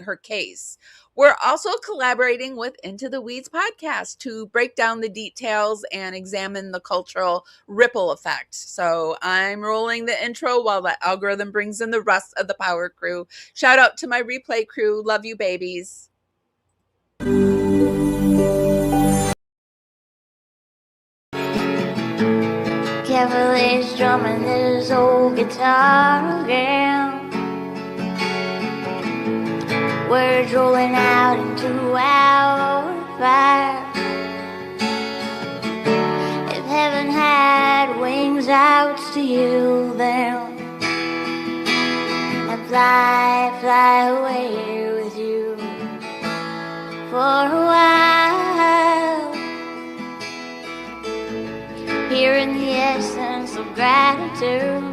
her case. We're also collaborating with Into the Weeds podcast to break down the details and examine the cultural ripple effect. So I'm rolling the intro while the algorithm brings in the rest of the power crew. Shout out to my replay crew. Love you, babies. Cavalier's drumming his old guitar again. Words rolling out into our fire. If heaven had wings, I would steal them and fly away with you for a while. Hearing the essence of gratitude,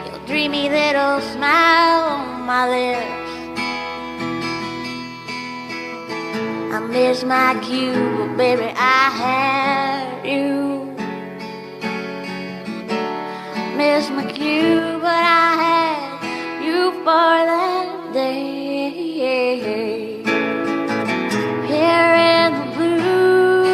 your dreamy little smile on my lips. I miss my cue, but baby, I had you. Miss my cue, but I had you for that day. Here in the blue,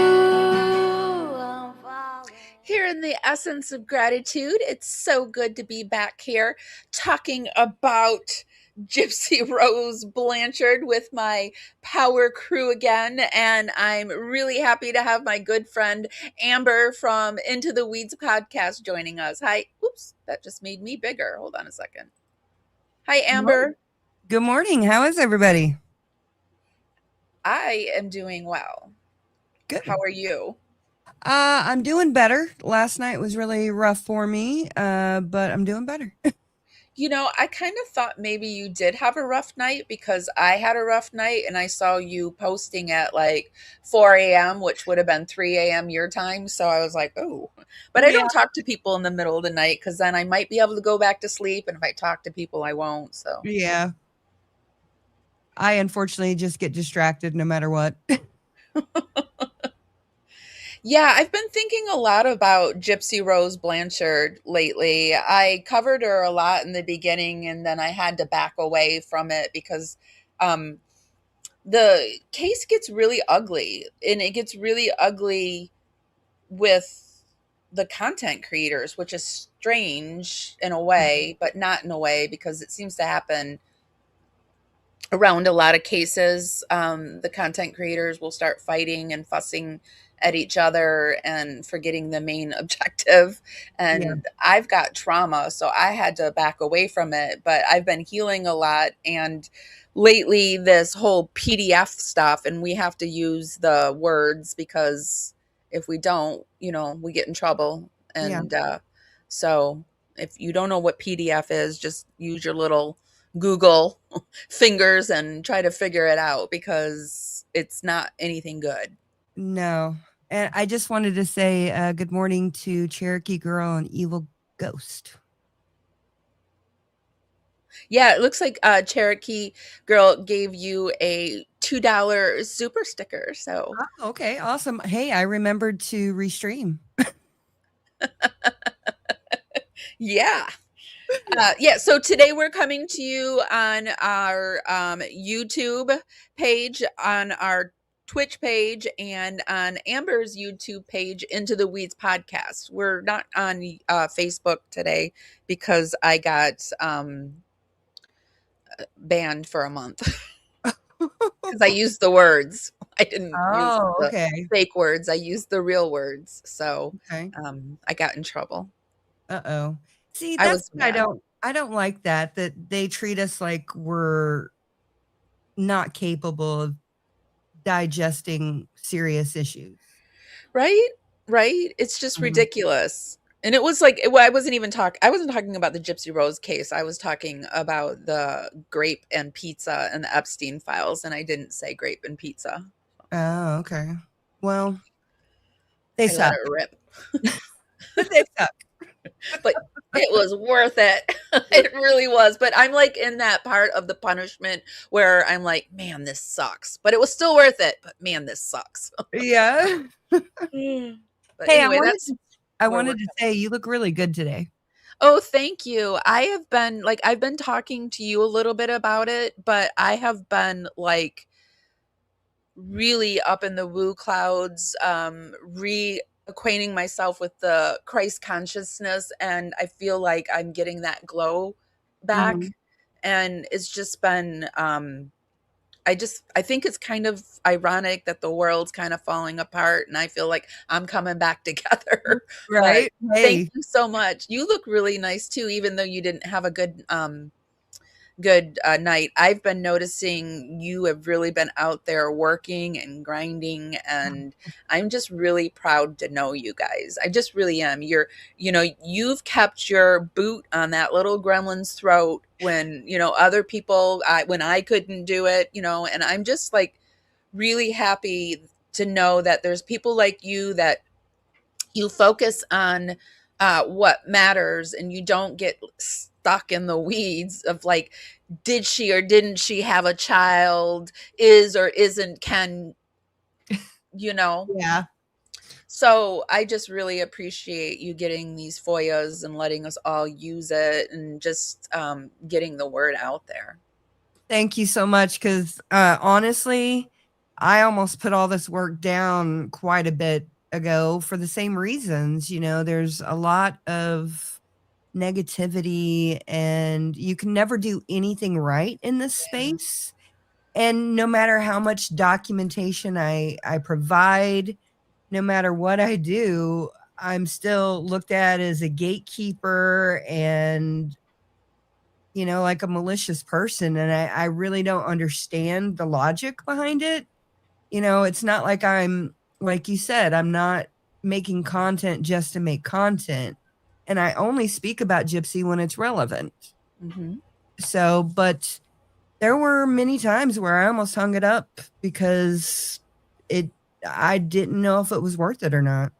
I'm falling. Here in the essence of gratitude, it's so good to be back here talking about Gypsy Rose Blanchard with my power crew again. And I'm really happy to have my good friend Amber from Into the Weeds podcast joining us. Hi. Oops, that just made me bigger. Hold on a second. Hi, Amber. Good morning. How is everybody? I am doing well. Good. How are you? I'm doing better. Last night was really rough for me, but I'm doing better. You know, I kind of thought maybe you did have a rough night because I had a rough night and I saw you posting at like 4 a.m., which would have been 3 a.m. your time. So I was like, oh, but I don't talk to people in the middle of the night because then I might be able to go back to sleep. And if I talk to people, I won't. So Yeah. I unfortunately just get distracted no matter what. Yeah, I've been thinking a lot about Gypsy Rose Blanchard lately. I covered her a lot in the beginning and then I had to back away from it because the case gets really ugly, and it gets really ugly with the content creators, which is strange in a way, but not in a way because it seems to happen around a lot of cases. The content creators will start fighting and fussing at each other and forgetting the main objective. And I've got trauma, so I had to back away from it, but I've been healing a lot. And lately this whole PDF stuff, and we have to use the words because if we don't, you know, we get in trouble. And so if you don't know what PDF is, just use your little Google fingers and try to figure it out because it's not anything good. No. And I just wanted to say good morning to Cherokee Girl and Evil Ghost. Yeah, it looks like Cherokee Girl gave you a $2 super sticker. So Okay, awesome. Hey, I remembered to restream. yeah. So today we're coming to you on our YouTube page, on our Twitch page, and on Amber's YouTube page, Into the Weeds podcast. We're not on Facebook today because I got banned for a month because I used the words. I didn't use the fake words. I used the real words. So I got in trouble. Uh-oh. See, that's I don't like that they treat us like we're not capable of digesting serious issues. Right? It's just ridiculous. And it was like, I wasn't talking about the Gypsy Rose case. I was talking about the grape and pizza and the Epstein files, and I didn't say grape and pizza. Oh, okay. Well, they suck. Let it rip. They suck. But it was worth it. It really was. But I'm like in that part of the punishment where I'm like, man, this sucks. But it was still worth it. But man, this sucks. Yeah. But Hey, anyway, I wanted to say you look really good today. Oh, thank you. I've been talking to you a little bit about it, but I have been like really up in the woo clouds, reacquainting myself with the Christ consciousness, and I feel like I'm getting that glow back. Mhm. And it's just been I think it's kind of ironic that the world's kind of falling apart and I feel like I'm coming back together. But Right? thank Hey. you so much. You look really nice too, even though you didn't have a good night. I've been noticing you have really been out there working and grinding, and I'm just really proud to know you guys. I just really am. You've kept your boot on that little gremlin's throat when, other people, when I couldn't do it, and I'm just like really happy to know that there's people like you that you focus on what matters and you don't get stuck in the weeds of like, did she or didn't she have a child, is or isn't Ken, you know? Yeah. So I just really appreciate you getting these FOIAs and letting us all use it and just getting the word out there. Thank you so much, 'cause, honestly, I almost put all this work down quite a bit ago for the same reasons. There's a lot of negativity, and you can never do anything right in this Yeah. space, and no matter how much documentation I provide, no matter what I do, I'm still looked at as a gatekeeper and, like a malicious person, and I really don't understand the logic behind it. It's not like like you said, I'm not making content just to make content, and I only speak about Gypsy when it's relevant. Hmm. So, but there were many times where I almost hung it up because it I didn't know if it was worth it or not.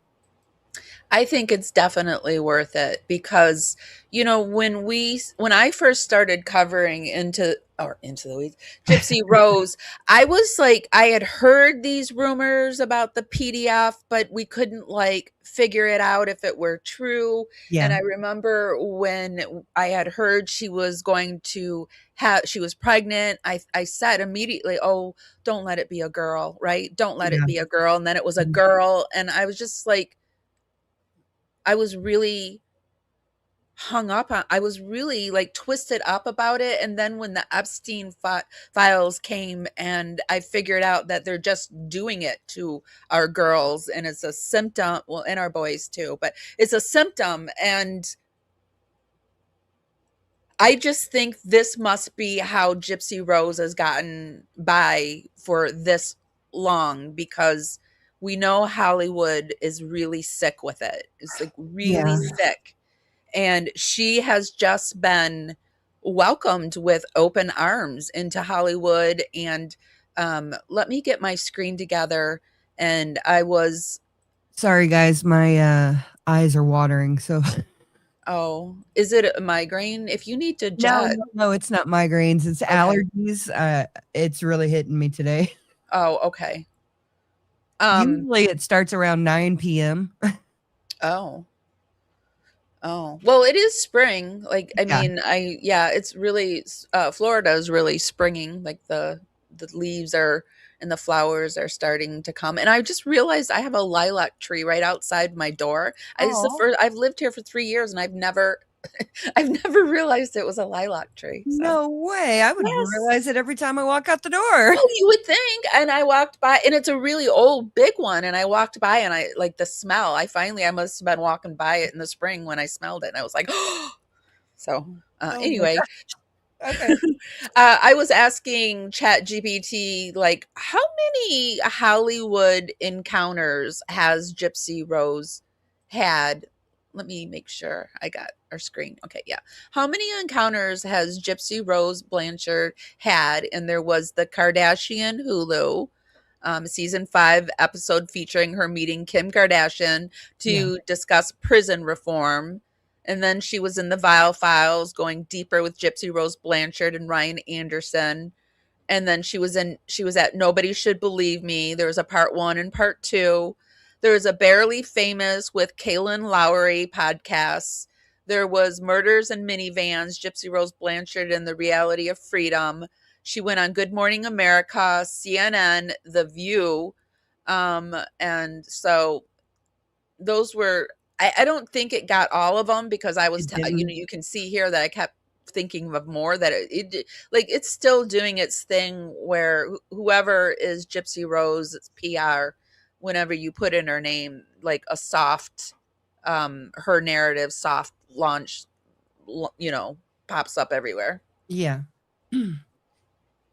I think it's definitely worth it because when I first started covering into the weeds, Gypsy Rose, I was like I had heard these rumors about the PDF, but we couldn't like figure it out if it were true. And Yeah. I remember when I had heard she was pregnant, I said immediately, "Oh, don't let it be a girl, right? Don't let it Yeah. be a girl." And then it was a Mhm. girl, and I was just like I was really I was really like twisted up about it. And then when the Epstein files came and I figured out that they're just doing it to our girls and it's a symptom, well, and our boys too, but it's a symptom. And I just think this must be how Gypsy Rose has gotten by for this long because we know Hollywood is really sick with it. It's like really Yeah. sick, and she has just been welcomed with open arms into Hollywood. And let me get my screen together. And I was, Sorry, guys, my eyes are watering. So oh, is it a migraine? If you need to no, jet, no, no, it's not migraines. It's okay. allergies. It's really hitting me today. Oh, okay. Um, Usually, it starts around 9 p.m. oh, oh, well, it is spring. Like, I Yeah. mean, yeah, it's really, Florida is really springing. Like the leaves are and the flowers are starting to come. And I just realized I have a lilac tree right outside my door. It's the Oh, first, I've lived here for 3 years and I've never, I've never realized it was a lilac tree. So, no way! I would yes. realize it every time I walk out the door. Well, you would think. And I walked by, and it's a really old, big one. And I walked by, and I like the smell. I must have been walking by it in the spring when I smelled it, and I was like, oh. So, Oh my anyway, god. Okay. I was asking Chat GPT, like, how many Hollywood encounters has Gypsy Rose had? Let me make sure I got our screen. Okay, yeah. How many encounters has Gypsy Rose Blanchard had? And there was the Kardashian Hulu season 5 episode featuring her meeting Kim Kardashian Yeah. to discuss prison reform. And then she was in the Vile Files, going deeper with Gypsy Rose Blanchard and Ryan Anderson. And then she was at Nobody Should Believe Me. There was a part 1 and part 2. There was a Barely Famous with Kaylin Lowry podcast. There was Murders in Minivans, Gypsy Rose Blanchard and the Reality of Freedom. She went on Good Morning America, CNN, The View. And so those were, I don't think it got all of them because I was, It didn't. you can see here that I kept thinking of more that like it's still doing its thing where whoever is Gypsy Rose's PR, whenever you put in her name, like a soft, her narrative soft launch, pops up everywhere. Yeah.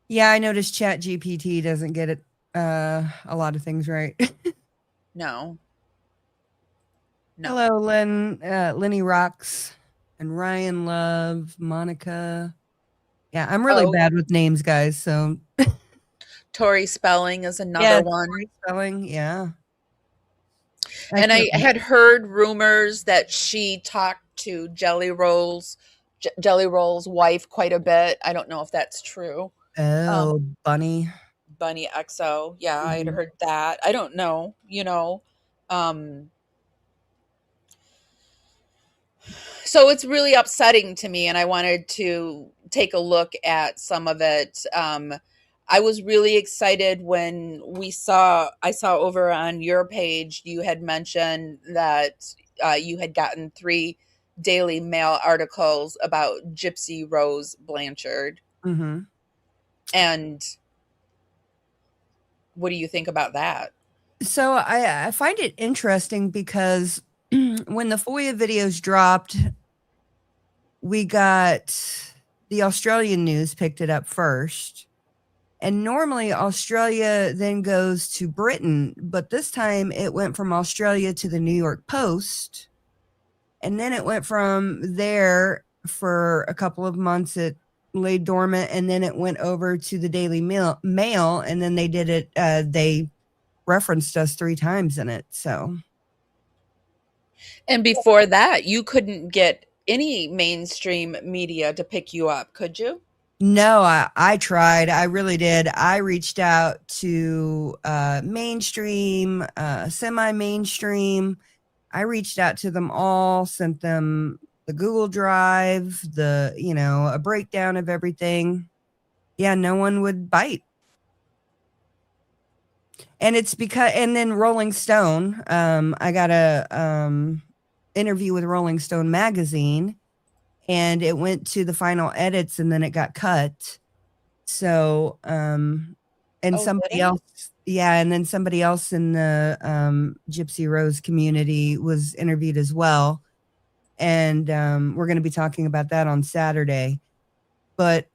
Yeah, I noticed Chat GPT doesn't get it a lot of things right. No. Hello, Lenny Rocks and Ryan Love, Monica. Yeah, I'm really bad with names, guys. So Tori Spelling is another one. Tori Spelling, yeah. And I had heard rumors that she talked to Jelly Roll's wife quite a bit. I don't know if that's true. Oh, Bunny. Bunny XO. Yeah, I'd heard that. I don't know, so it's really upsetting to me, and I wanted to take a look at some of it. I was really excited when I saw over on your page, you had mentioned that you had gotten 3 Daily Mail articles about Gypsy Rose Blanchard. Mm-hmm. And what do you think about that? So I find it interesting because when the FOIA videos dropped, we got the Australian news picked it up first. And normally Australia then goes to Britain, but this time it went from Australia to the New York Post. And then it went from there for a couple of months. It lay dormant, and then it went over to the Daily Mail, and then they did it. They referenced us 3 times in it. So, and before that, you couldn't get any mainstream media to pick you up, could you? No, I tried. I really did. I reached out to mainstream, semi-mainstream. I reached out to them all, sent them the Google Drive, a breakdown of everything. Yeah, no one would bite. And it's and then Rolling Stone, I got a interview with Rolling Stone magazine, and it went to the final edits and then it got cut. So, and somebody else, and then somebody else in the Gypsy Rose community was interviewed as well. And we're going to be talking about that on Saturday. But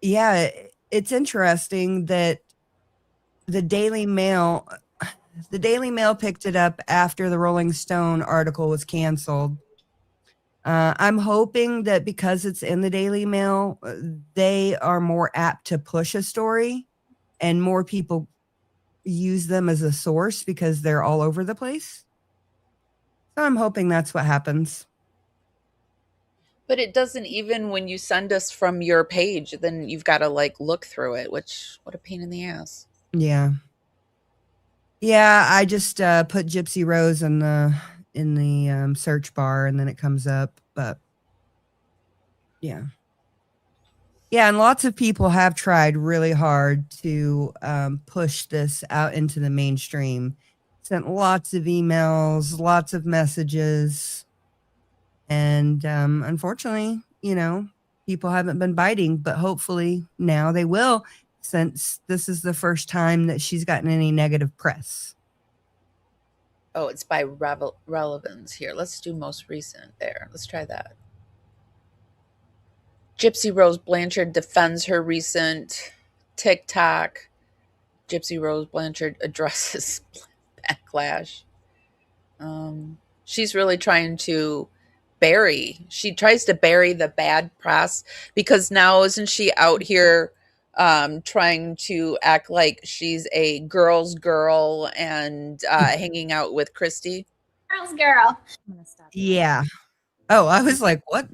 yeah, it's interesting that the Daily Mail picked it up after the Rolling Stone article was canceled. I'm hoping that because it's in the Daily Mail, they are more apt to push a story and more people use them as a source because they're all over the place. So I'm hoping that's what happens. But it doesn't, even when you send us from your page, then you've got to look through it, which, what a pain in the ass. Yeah. Yeah, I just put Gypsy Rose in the search bar and then it comes up, but yeah. Yeah, and lots of people have tried really hard to push this out into the mainstream. Sent lots of emails, lots of messages, and unfortunately, people haven't been biting, but hopefully now they will, since this is the first time that she's gotten any negative press. Oh, it's by relevance here. Let's do most recent there. Let's try that. Gypsy Rose Blanchard defends her recent TikTok. Gypsy Rose Blanchard addresses backlash. She's really trying to she tries to bury the bad press, because now isn't she out here trying to act like she's a girl's girl and hanging out with Christy? Girl's girl. I'm gonna stop. Yeah. Oh, I was like, what?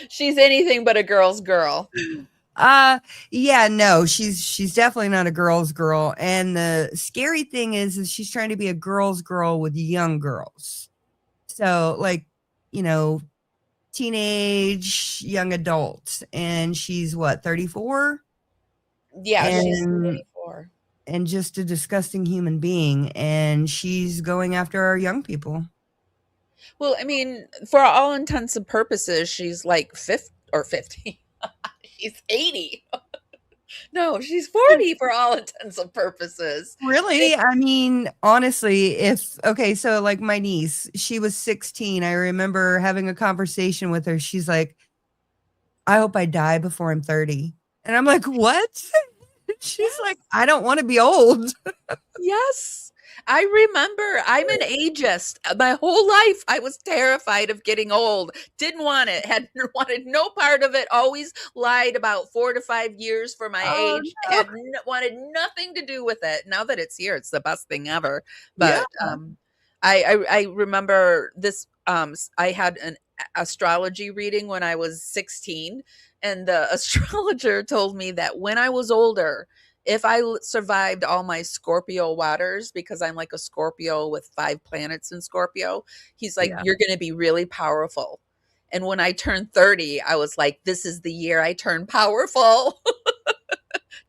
She's anything but a girl's girl. Yeah, no, she's definitely not a girl's girl. And the scary thing is she's trying to be a girl's girl with young girls. So, like, you know, teenage young adult, and she's what, 34? Yeah, she's And 34. and just a disgusting human being, and she's going after our young people. Well, I mean, for all intents and purposes, she's like 50 or 50. She's 80. No, she's 40 for all intents and purposes. Really? I mean, honestly, if okay, so like my niece, she was 16. I remember having a conversation with her. She's like, I hope I die before I'm 30. And I'm like, what? She's like, I don't want to be old. Yes. I remember I'm an ageist. My whole life I was terrified of getting old. Didn't want it. Had wanted no part of it. Always lied about 4 to 5 years for my Oh, age. no. Wanted nothing to do with it. Now that it's here, it's the best thing ever. Yeah. But I remember this I had an astrology reading when I was 16, and the astrologer told me that when I was older, if I survived all my Scorpio waters, because I'm like a Scorpio with 5 planets in Scorpio, he's like, Yeah. you're going to be really powerful. And when I turned 30, I was like, this is the year I turn powerful.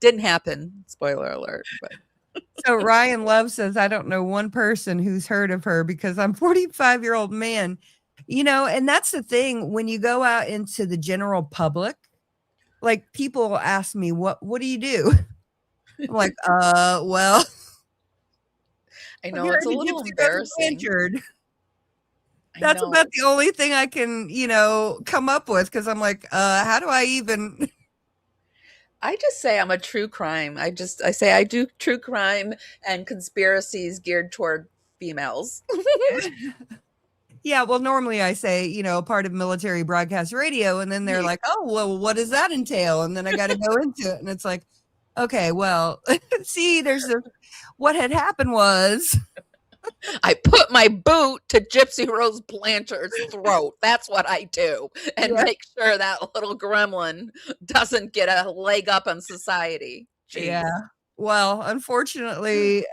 Didn't happen. Spoiler alert. But So Ryan Love says, I don't know one person who's heard of her because I'm 45-year-old man. You know, and that's the thing when you go out into the general public, like people ask me, what do you do? I'm like, well, I I'm know it's married a to little Gypsy Rose embarrassing. Blanchard. I That's know. about the only thing I can, come up with because I'm like, how do I even I just say I'm a true crime. I say I do true crime and conspiracies geared toward females. Yeah, well, normally I say, part of military broadcast radio, and then they're like, "Oh, well, what does that entail?" And then I got to go into it, and it's like, okay, well, see, what had happened was, I put my boot to Gypsy Rose Blanchard's throat. That's what I do. And yeah, make sure that little gremlin doesn't get a leg up on society. Jeez. yeah. Well, unfortunately,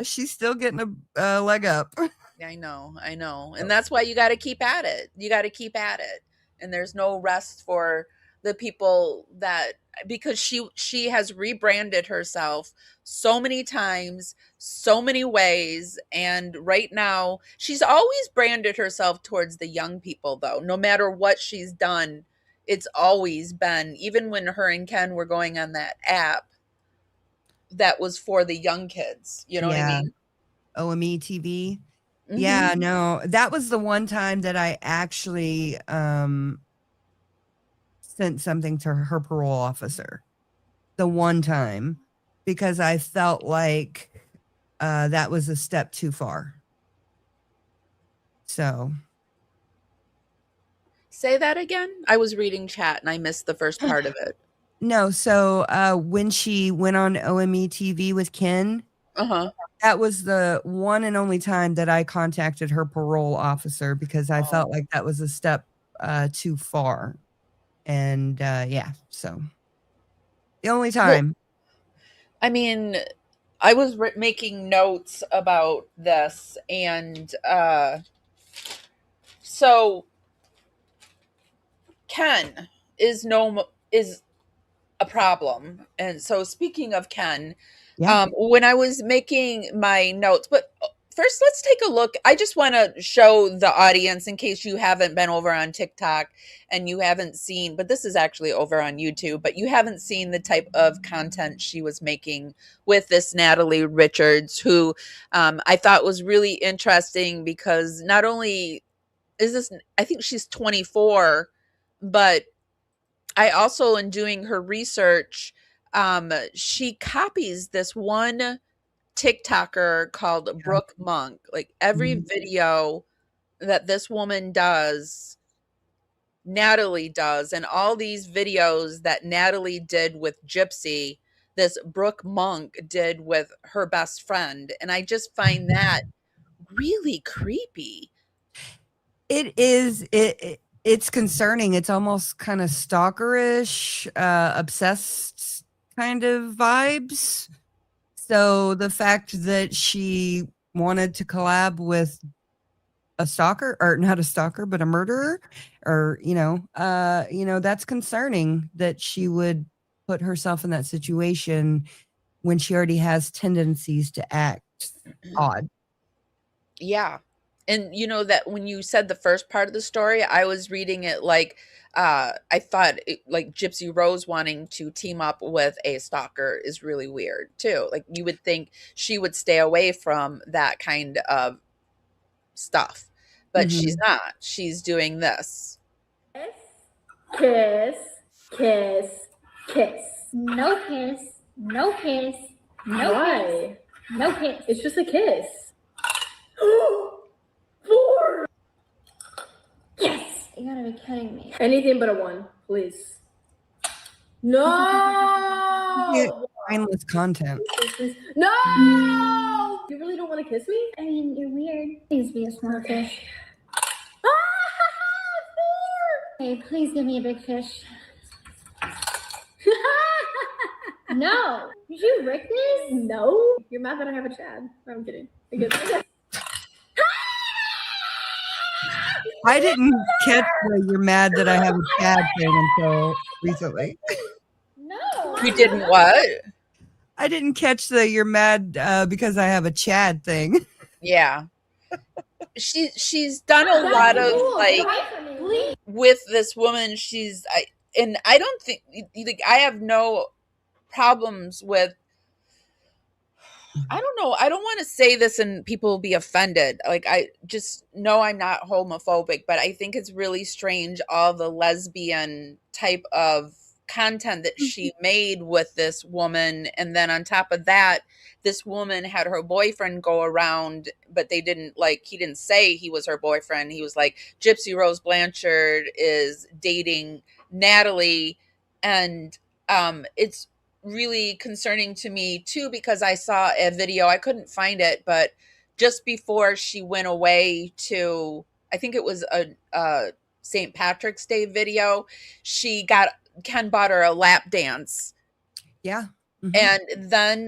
she's still getting a leg up. I know, I know. And that's why you got to keep at it. You got to keep at it. And there's no rest for the people that, because she has rebranded herself so many times, so many ways, and right now she's always branded herself towards the young people though. No matter what she's done, it's always been, even when her and Ken were going on that app that was for the young kids, you know what I Yeah, mean? OME TV. Mhm. Yeah, no, that was the one time that I actually sent something to her parole officer. The one time, because I felt like that was a step too far. So, Say that again? I was reading chat and I missed the first part of it. no, so when she went on OME TV with Ken, Uh-huh. that was the one and only time that I contacted her parole officer because I Oh. felt like that was a step too far. And yeah, so the only Well, time. I mean, I was making notes about this, and so Ken is a problem. And so speaking of Ken, Yeah. when I was making my notes, but first let's take a look. I just want to show the audience in case you haven't been over on TikTok and you haven't seen, but this is actually over on YouTube, but you haven't seen the type of content she was making with this Natalie Richards, who I thought was really interesting because not only is this, I think she's 24, but I also, in doing her research, she copies this one TikToker called Yeah. Brooke Monk. Like every Mhm. video that this woman does, Natalie does, and all these videos that Natalie did with Gypsy, this Brooke Monk did with her best friend. And I just find that really creepy. It is it's concerning. It's almost kind of stalkerish, obsessed kind of vibes. So the fact that she wanted to collab with a stalker, or not a stalker, but a murderer, or, that's concerning that she would put herself in that situation when she already has tendencies to act odd. Yeah. And that when you said the first part of the story, I was reading it like I thought like Gypsy Rose wanting to team up with a stalker is really weird too. Like you would think she would stay away from that kind of stuff, but she's Mhm. not. She's doing this. Kiss, kiss, kiss. No kiss, no kiss, no Why? Kiss, no kiss. It's just a kiss. 4. Yes! You gotta be kidding me. Anything but a 1, please. No! Mindless content. No! You really don't want to kiss me? I mean, you're weird. Please be a small fish. Hey, please give me a big fish. No. Did you wreck this? No. You're mad that I have a Chad. No, I'm kidding. I didn't catch the "you're mad that I have a Chad" thing until recently. No. You didn't what? I didn't catch the "you're mad because I have a Chad" thing. Yeah. She's done a lot of like with this woman. I don't think like I have no problems with. I don't know. I don't want to say this and people will be offended. Like I just know I'm not homophobic, but I think it's really strange all the lesbian type of content that she made with this woman, and then on top of that, this woman had her boyfriend go around, but he didn't say he was her boyfriend. He was like, Gypsy Rose Blanchard is dating Natalie, and it's really concerning to me too, because I saw a video, I couldn't find it, but just before she went away to, I think it was a St. Patrick's Day video, Ken bought her a lap dance. Yeah. Mm-hmm. And then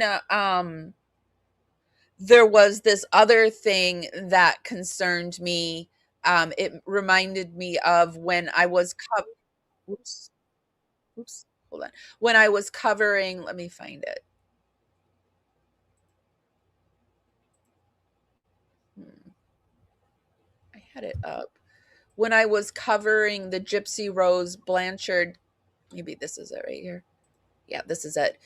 there was this other thing that concerned me. It reminded me of when I was oops hold on. When I was covering, let me find it. I had it up. When I was covering the Gypsy Rose Blanchard, maybe this is it right here. Yeah, this is it.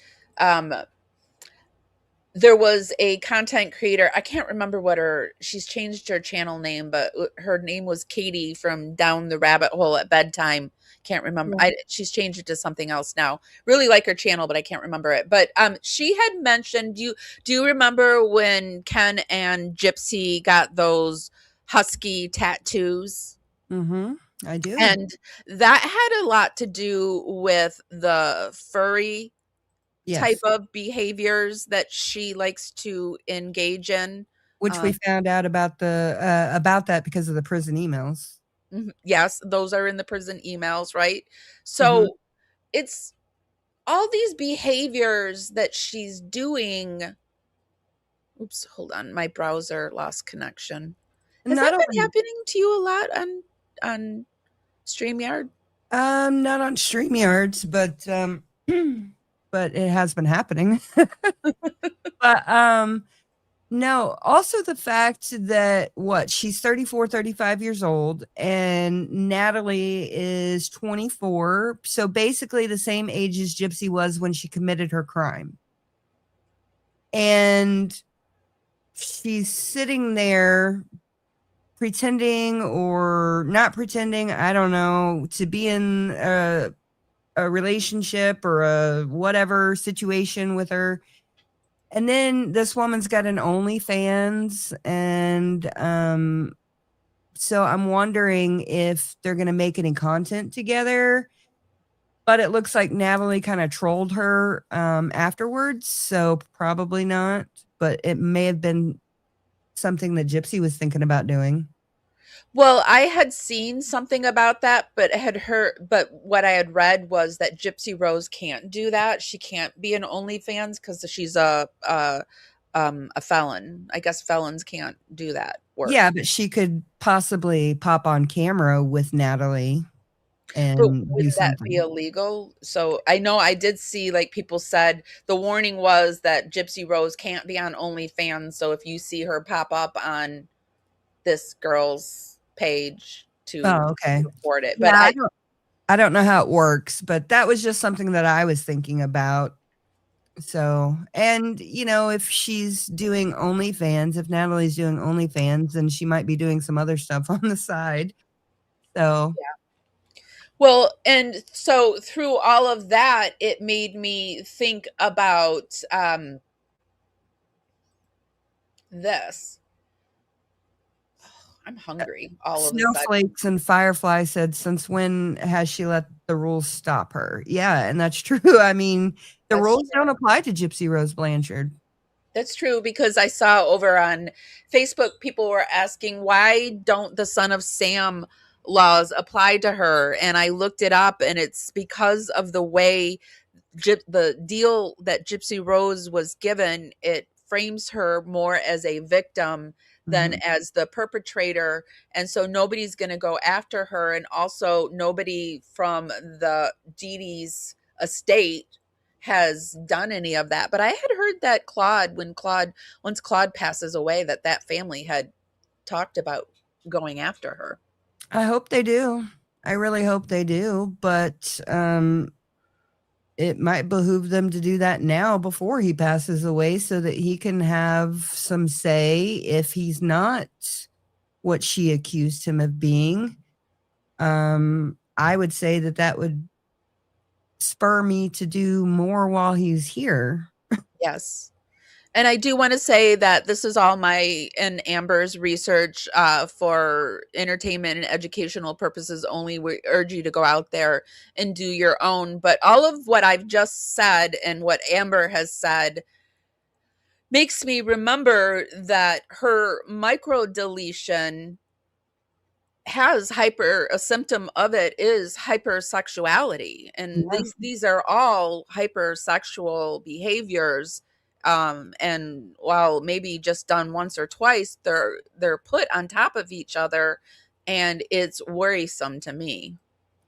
There was a content creator. I can't remember she's changed her channel name, but her name was Katie from Down the Rabbit Hole at Bedtime. Can't remember. Yeah. She's changed it to something else now. Really like her channel, but I can't remember it. But she had mentioned, do you remember when Ken and Gypsy got those husky tattoos? Mm-hmm. I do. And that had a lot to do with the furry type of behaviors that she likes to engage in. Which we found out about that because of the prison emails. Yes, those are in the prison emails, right? So it's all these behaviors that she's doing. Oops, hold on. My browser lost connection. Has that been happening to you a lot on StreamYard? Not on StreamYards, but it has been happening. But no, also the fact that she's 34, 35 years old, and Natalie is 24. So basically the same age as Gypsy was when she committed her crime. And she's sitting there pretending or not pretending, I don't know, to be in a relationship or a whatever situation with her. And then this woman's got an OnlyFans, and so I'm wondering if they're going to make any content together. But it looks like Natalie kind of trolled her afterwards, so probably not. But it may have been something that Gypsy was thinking about doing. Well, I had seen something about that, but what I had read was that Gypsy Rose can't do that. She can't be an OnlyFans because she's a a felon. I guess felons can't do that work. Yeah, but she could possibly pop on camera with Natalie and But do would that be something. illegal? So I know I did see, like, people said the warning was that Gypsy Rose can't be on OnlyFans. So if you see her pop up on this girl's page Oh, to okay. report it. But Yeah, I don't know how it works, but that was just something that I was thinking about. So, and if she's doing OnlyFans, if Natalie's doing OnlyFans, then she might be doing some other stuff on the side. So, yeah. Well, and so through all of that, it made me think about this. I'm hungry all of a sudden. Snowflakes and Firefly said, since when has she let the rules stop her? Yeah, and that's true. I mean, the That's rules true. don't apply to Gypsy Rose Blanchard. That's true, because I saw over on Facebook people were asking, why don't the Son of Sam laws apply to her? And I looked it up, and it's because of the way the deal that Gypsy Rose was given. It frames her more as a victim than as the perpetrator, and so nobody's going to go after her, and also nobody from the Dee Dee's estate has done any of that. But I had heard that once Claude passes away, that family had talked about going after her. I hope they do. I really hope they do, but it might behoove them to do that now before he passes away, so that he can have some say if he's not what she accused him of being. I would say that would spur me to do more while he's here. Yes. And I do want to say that this is all my and Amber's research for entertainment and educational purposes only. We urge you to go out there and do your own. But all of what I've just said and what Amber has said makes me remember that her microdeletion has a symptom of it is hypersexuality, and these are all hypersexual behaviors, and while maybe just done once or twice, they're put on top of each other, and it's worrisome to me.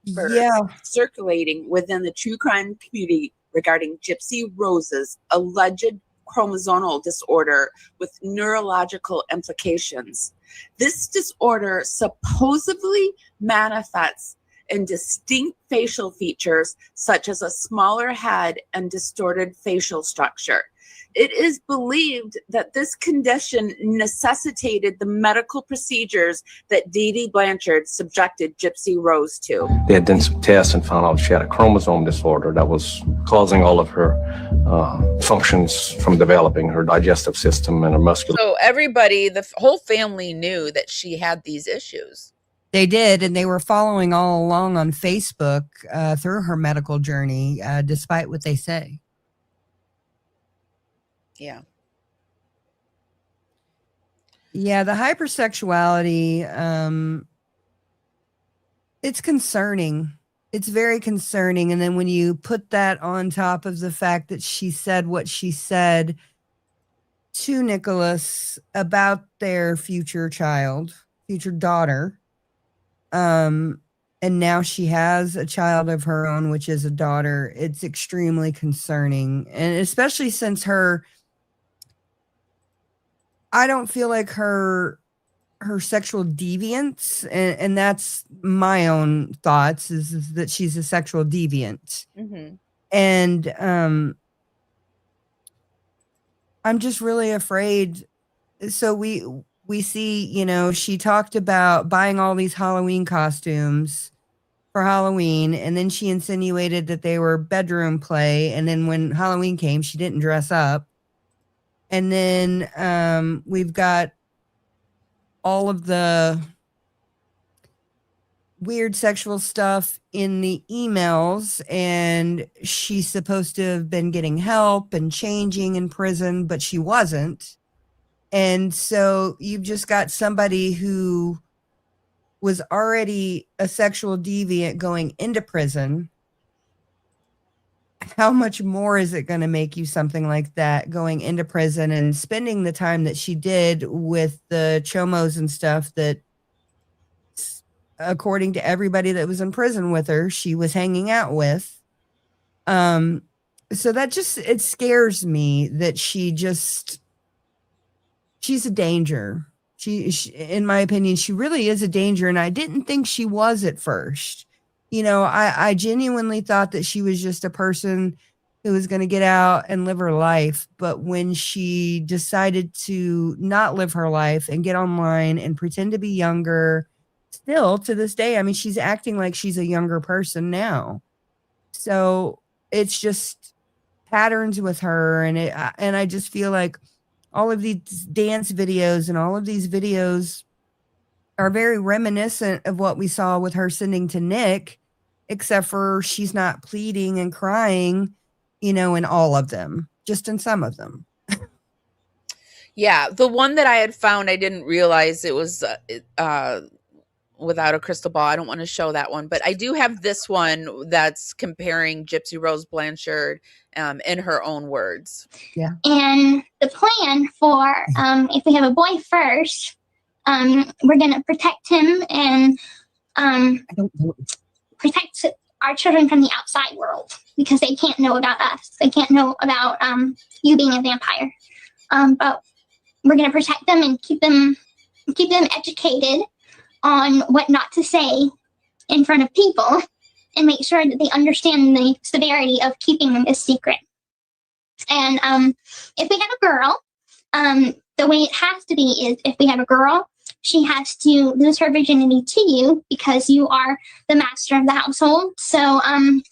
Yeah, circulating within the true crime community regarding Gypsy Rose's alleged chromosomal disorder with neurological implications. This disorder supposedly manifests in distinct facial features, such as a smaller head and distorted facial structure. It is believed that this condition necessitated the medical procedures that Dee Dee Blanchard subjected Gypsy Rose to. They had done some tests and found out she had a chromosome disorder that was causing all of her functions from developing, her digestive system and her muscular. So everybody, the whole family knew that she had these issues. They did, and they were following all along on Facebook through her medical journey, despite what they say. Yeah. Yeah, the hypersexuality, it's concerning. It's very concerning. And then when you put that on top of the fact that she said what she said to Nicholas about their future daughter, and now she has a child of her own, which is a daughter, it's extremely concerning. And especially since I don't feel like her sexual deviance, and that's my own thoughts, is that she's a sexual deviant. Mm-hmm. And I'm just really afraid. So we see, she talked about buying all these Halloween costumes for Halloween, and then she insinuated that they were bedroom play, and then when Halloween came, she didn't dress up. And then we've got all of the weird sexual stuff in the emails, and she's supposed to have been getting help and changing in prison, but she wasn't. And so you've just got somebody who was already a sexual deviant going into prison, how much more is it going to make you something like that, going into prison and spending the time that she did with the chomos and stuff that, according to everybody that was in prison with her, she was hanging out with. So that it scares me that she's a danger. She, in my opinion, she really is a danger. And I didn't think she was at first. You know, I genuinely thought that she was just a person who was going to get out and live her life. But when she decided to not live her life and get online and pretend to be younger, still to this day, I mean, she's acting like she's a younger person now. So it's just patterns with her. And I just feel like all of these dance videos and all of these videos are very reminiscent of what we saw with her sending to Nick, except for she's not pleading and crying, you know, in all of them, just in some of them. Yeah, the one that I had found, I didn't realize it was without a crystal ball. I don't want to show that one, but I do have this one that's comparing Gypsy Rose Blanchard in her own words. Yeah. And the plan for if we have a boy first, we're going to protect him and protect our children from the outside world, because they can't know about us. They can't know about you being a vampire. But we're going to protect them and keep them educated on what not to say in front of people, and make sure that they understand the severity of keeping them a secret. And if we have a girl, the way it has to be is, if we have a girl, she has to lose her virginity to you, because you are the master of the household. So I'm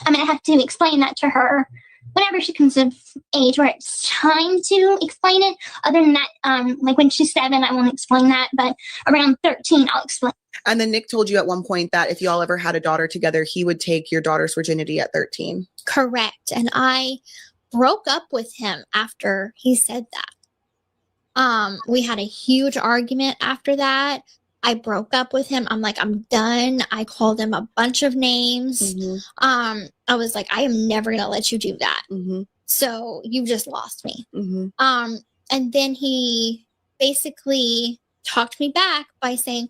going to have to explain that to her whenever she comes of age where it's time to explain it. Other than that, like when she's 7, I won't explain that, but around 13, I'll explain. And then Nick told you at one point that if y'all ever had a daughter together, he would take your daughter's virginity at 13. Correct. And I broke up with him after he said that. We had a huge argument after that. I broke up with him. I'm like, I'm done. I called him a bunch of names. Mm-hmm. I was like, I am never going to let you do that. Mm-hmm. So you just lost me. Mm-hmm. And then he basically talked me back by saying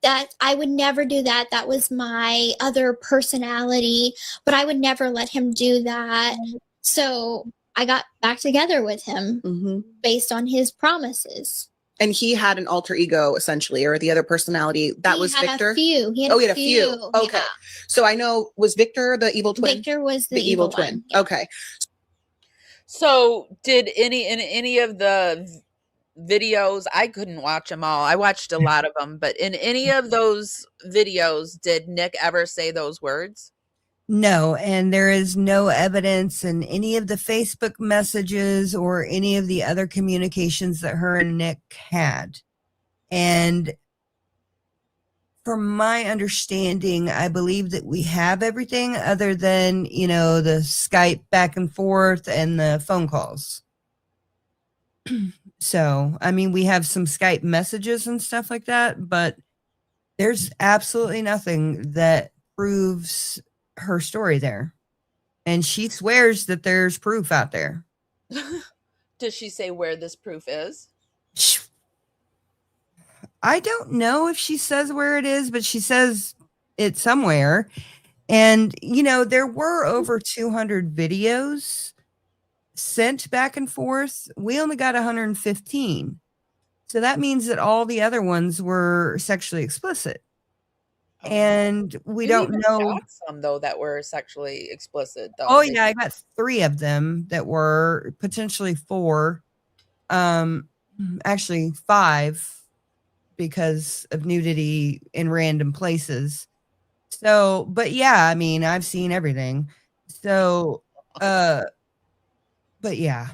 that I would never do that. That was my other personality, but I would never let him do that. So I got back together with him based on his promises. And he had an alter ego, essentially, or the other personality. That was Victor? He had a few. Okay. Yeah. So I know, was Victor the evil twin? Victor was the evil twin. Yeah. Okay. So did any of the videos, I couldn't watch them all. I watched a lot of them, but in any of those videos, did Nick ever say those words? No, and there is no evidence in any of the Facebook messages or any of the other communications that her and Nick had. And from my understanding, I believe that we have everything other than, you know, the Skype back and forth and the phone calls. So, I mean, we have some Skype messages and stuff like that, but there's absolutely nothing that proves her story there. And she swears that there's proof out there. Does she say where this proof is? I don't know if she says where it is, but she says it's somewhere. And, you know, there were over 200 videos sent back and forth. We only got 115. So that means that all the other ones were sexually explicit. And we don't know. Got some though that were sexually explicit though. Oh yeah, I got 3 of them that were potentially 4. Actually 5 because of nudity in random places. So, but yeah, I mean, I've seen everything. So, but yeah.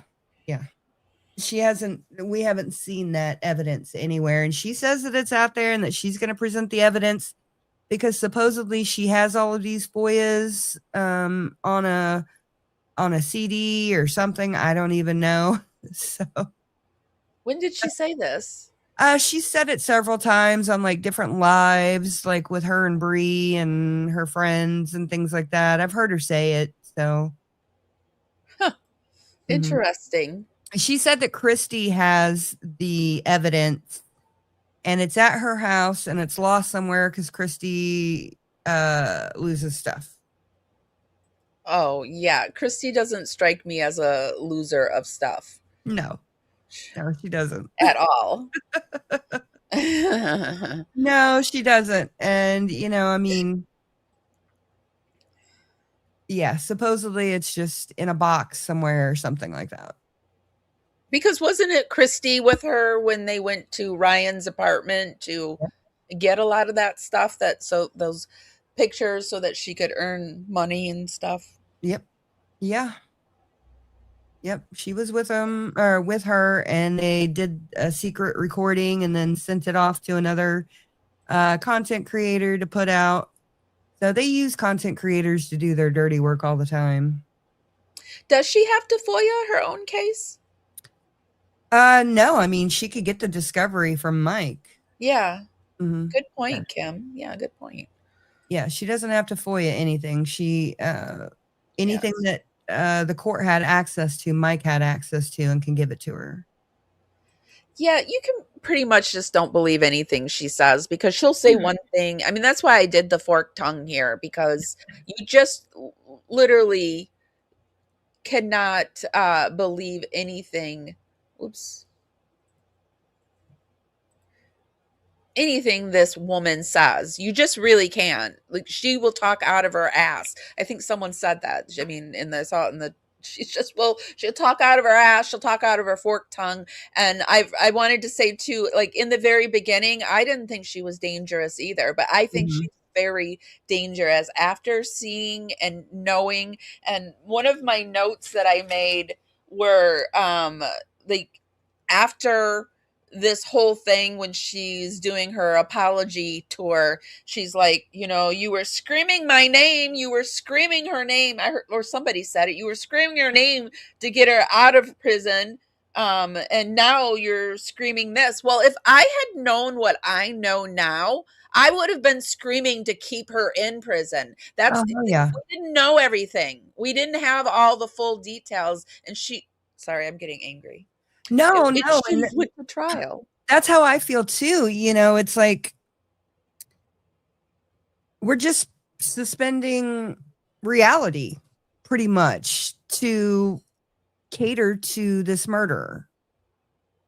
We haven't seen that evidence anywhere. And she says that it's out there and that she's going to present the evidence because supposedly she has all of these FOIAs on a CD or something. I don't even know. So when did she say this? She said it several times on like different lives, like with her and Bree and her friends and things like that. I've heard her say it So, Interesting. She said that Christy has the evidence and it's at her house and it's lost somewhere because Christy loses stuff. Oh, yeah. Christy doesn't strike me as a loser of stuff. No, she doesn't. At all. No, she doesn't. And, I mean, yeah, supposedly it's just in a box somewhere or something like that. Because wasn't it Christy with her when they went to Ryan's apartment to get a lot of that stuff, those pictures, so that she could earn money and stuff? Yep. Yeah. Yep. She was with her, and they did a secret recording and then sent it off to another content creator to put out. So they use content creators to do their dirty work all the time. Does she have to FOIA her own case? No, I mean, she could get the discovery from Mike. Yeah. Good point, Kim. Yeah, good point. Yeah, she doesn't have to FOIA anything. She anything that the court had access to, Mike had access to, and can give it to her. Yeah, you can pretty much just don't believe anything she says, because she'll say one thing. I mean, that's why I did the forked tongue here, because you just literally cannot believe anything. Anything this woman says. You just really can't. Like, she will talk out of her ass. I think someone said that. I mean, she'll talk out of her ass, she'll talk out of her forked tongue. And I wanted to say too, like, in the very beginning, I didn't think she was dangerous either, but I think she's very dangerous after seeing and knowing. And one of my notes that I made were like, after this whole thing, when she's doing her apology tour, she's like, you were screaming my name, you were screaming her name. I heard, or somebody said it, you were screaming her name to get her out of prison, and now you're screaming this. Well, if I had known what I know now, I would have been screaming to keep her in prison. We didn't know everything. We didn't have all the full details. And sorry, I'm getting angry. No. It went to trial. That's how I feel too. It's like we're just suspending reality pretty much to cater to this murderer.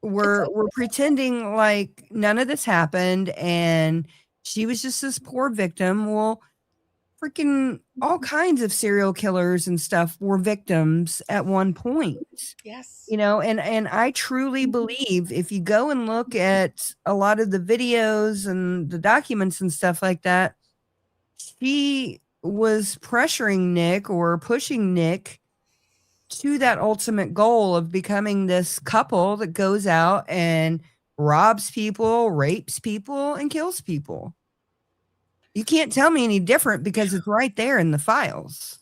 We're pretending like none of this happened and she was just this poor victim. Well, freaking all kinds of serial killers and stuff were victims at one point. Yes. And I truly believe if you go and look at a lot of the videos and the documents and stuff like that, she was pressuring Nick or pushing Nick to that ultimate goal of becoming this couple that goes out and robs people, rapes people, and kills people. You can't tell me any different because it's right there in the files.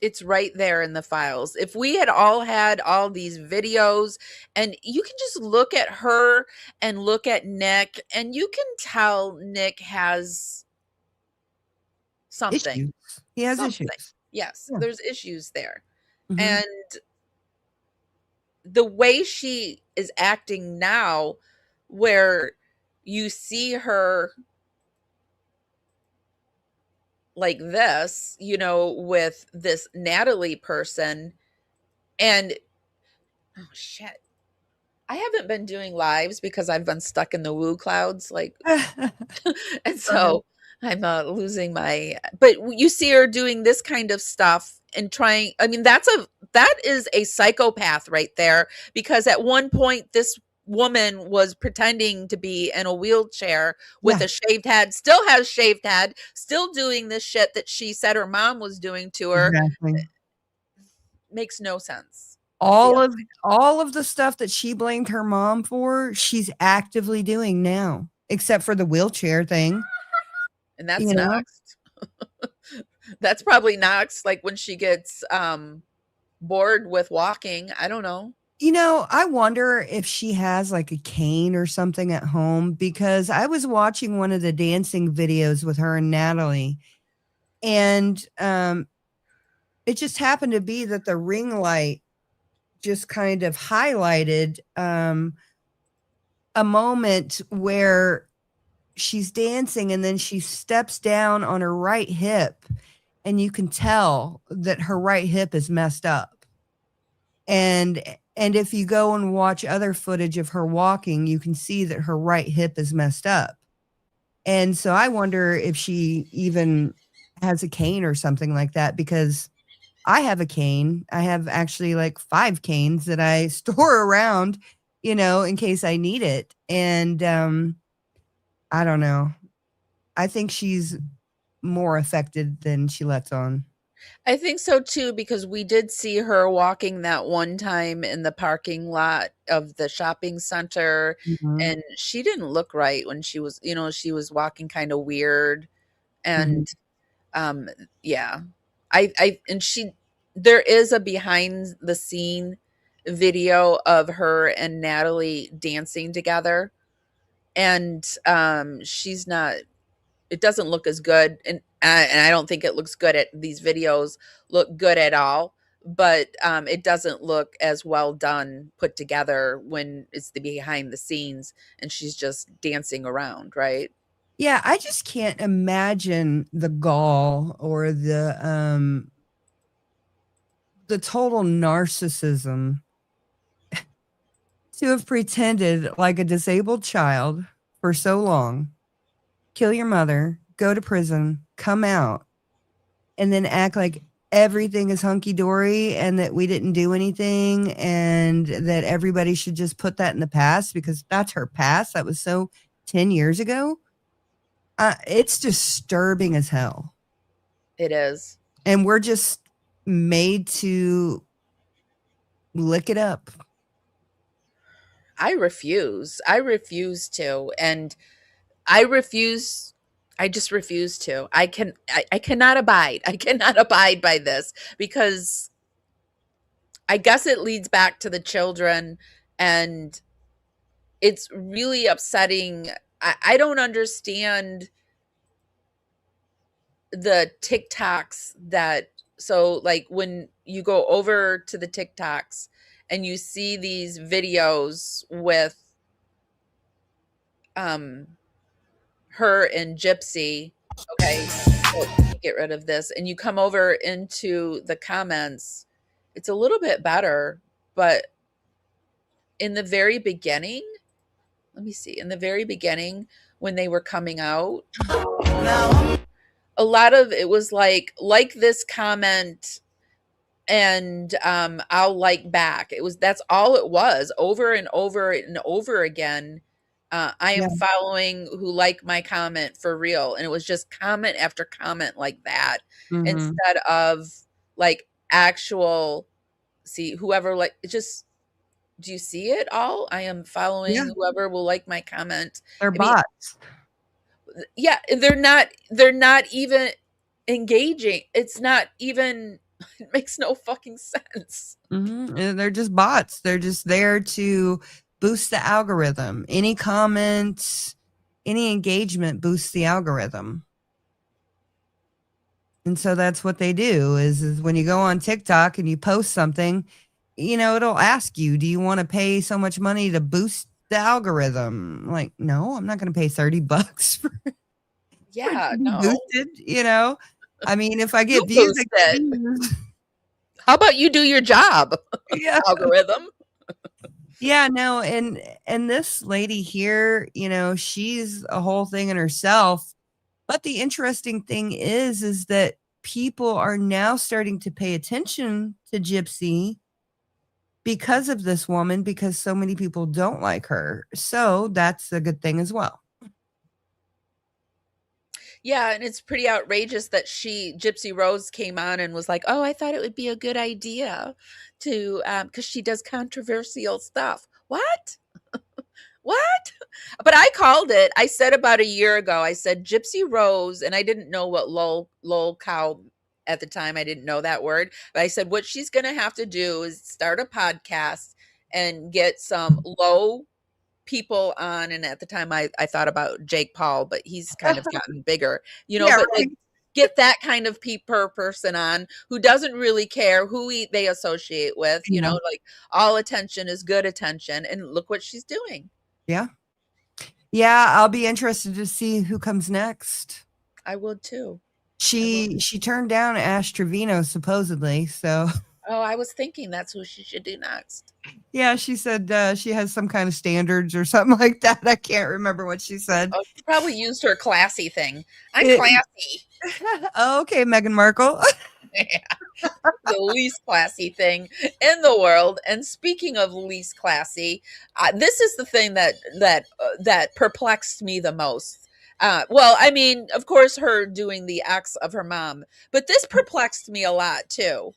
It's right there in the files. If we had all had all these videos, and you can just look at her and look at Nick, and you can tell Nick has something. Issues. He has issues. Yes, there's issues there. And the way she is acting now, where you see her like this, with this Natalie person, and oh shit, I haven't been doing lives because I've been stuck in the woo clouds, like, and so I'm losing but you see her doing this kind of stuff and trying. I mean, that is a psychopath right there, because at one point this woman was pretending to be in a wheelchair with a shaved head, still has shaved head, still doing this shit that she said her mom was doing to her. Exactly. Makes no sense. All of the stuff that she blamed her mom for, she's actively doing now, except for the wheelchair thing. And that's next. That's probably next, like when she gets bored with walking. I don't know. I wonder if she has like a cane or something at home, because I was watching one of the dancing videos with her and Natalie, and it just happened to be that the ring light just kind of highlighted a moment where she's dancing and then she steps down on her right hip, and you can tell that her right hip is messed up. And if you go and watch other footage of her walking, you can see that her right hip is messed up. And so I wonder if she even has a cane or something like that, because I have a cane. I have actually like 5 canes that I store around, in case I need it. And I don't know. I think she's more affected than she lets on. I think so too, because we did see her walking that one time in the parking lot of the shopping center, and she didn't look right when she was, she was walking kind of weird. And yeah, there is a behind the scene video of her and Natalie dancing together, and she's not, it doesn't look as good, and I don't think it looks good. At these videos look good at all, but it doesn't look as well done, put together when it's the behind the scenes and she's just dancing around, right? Yeah, I just can't imagine the gall or the total narcissism to have pretended like a disabled child for so long, kill your mother, go to prison, come out, and then act like everything is hunky-dory and that we didn't do anything and that everybody should just put that in the past because that's her past. That was so 10 years ago. It's disturbing as hell. It is. And we're just made to lick it up. I refuse. I refuse to. And I just refuse to. I cannot abide. I cannot abide by this, because I guess it leads back to the children, and it's really upsetting. I don't understand the TikToks so like when you go over to the TikToks and you see these videos with her and Gypsy, okay, so get rid of this, and you come over into the comments, it's a little bit better, but in the very beginning, let me see, in the very beginning when they were coming out, a lot of it was like this comment and I'll like back. That's all it was, over and over and over again. I am following who like my comment for real. And it was just comment after comment like that, instead of like actual, see, whoever, like, it just, do you see it all? I am following whoever will like my comment. They're bots. Yeah, they're not even engaging. It's not even, it makes no fucking sense. And they're just bots. They're just there to boost the algorithm. Any comments, any engagement boosts the algorithm. And so that's what they do is when you go on TikTok and you post something, it'll ask you, do you want to pay so much money to boost the algorithm? Like, no, I'm not going to pay $30 for no. Boosted, I mean, if I get views, how about you do your job? Algorithm. Yeah, no, and this lady here, she's a whole thing in herself. But the interesting thing is that people are now starting to pay attention to Gypsy because of this woman, because so many people don't like her. So that's a good thing as well. Yeah, and it's pretty outrageous that Gypsy Rose came on and was like, "Oh, I thought it would be a good idea to, because she does controversial stuff." What? What? But I called it. I said about a year ago, I said Gypsy Rose, and I didn't know what lol cow at the time. I didn't know that word, but I said what she's going to have to do is start a podcast and get some low people on. And at the time I thought about Jake Paul, but he's kind of gotten bigger, but right. get that kind of person on who doesn't really care who they associate with, you know, like all attention is good attention. And look what she's doing. Yeah. Yeah. I'll be interested to see who comes next. I would too. She turned down Ash Trevino supposedly. So. Oh, I was thinking that's who she should do next. Yeah, she said she has some kind of standards or something like that. I can't remember what she said. Oh, she probably used her classy thing. I'm classy. Oh, okay, Meghan Markle. Yeah. The least classy thing in the world. And speaking of least classy, this is the thing that perplexed me the most. Well, I mean, of course, her doing the ex of her mom, but this perplexed me a lot too.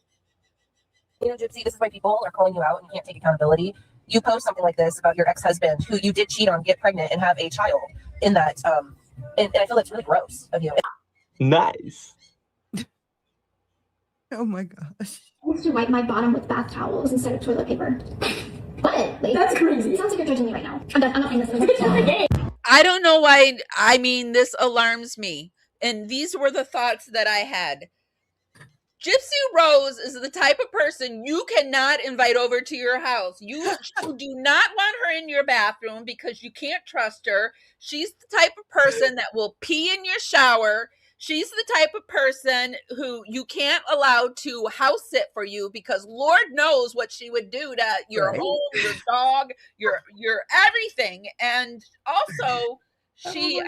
You know, Gypsy, this is why people are calling you out and you can't take accountability. You post something like this about your ex-husband who you did cheat on, get pregnant, and have a child in that. And I feel it's really gross of you. Nice. Oh my gosh. I used to wipe my bottom with bath towels instead of toilet paper. What? Like, that's crazy. It sounds like you're judging me right now. I'm done. I'm not playing this. I don't know why. I mean, this alarms me. And these were the thoughts that I had. Gypsy Rose is the type of person you cannot invite over to your house. You do not want her in your bathroom because you can't trust her. She's the type of person that will pee in your shower. She's the type of person who you can't allow to house sit for you because Lord knows what she would do to your home, your dog, your everything. And also, she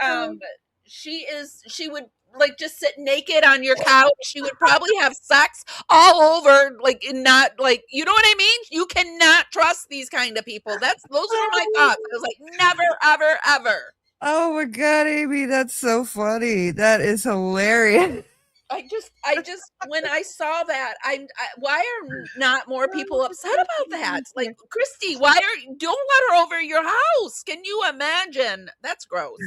would like just sit naked on your couch. She would probably have sex all over, like not like, you know what I mean? You cannot trust these kind of people. Those are my thoughts. I was like, never, ever, ever. Oh my God, Amy, that's so funny. That is hilarious. I just when I saw that, why are not more people upset about that? Like, Christy, don't let her over your house? Can you imagine? That's gross.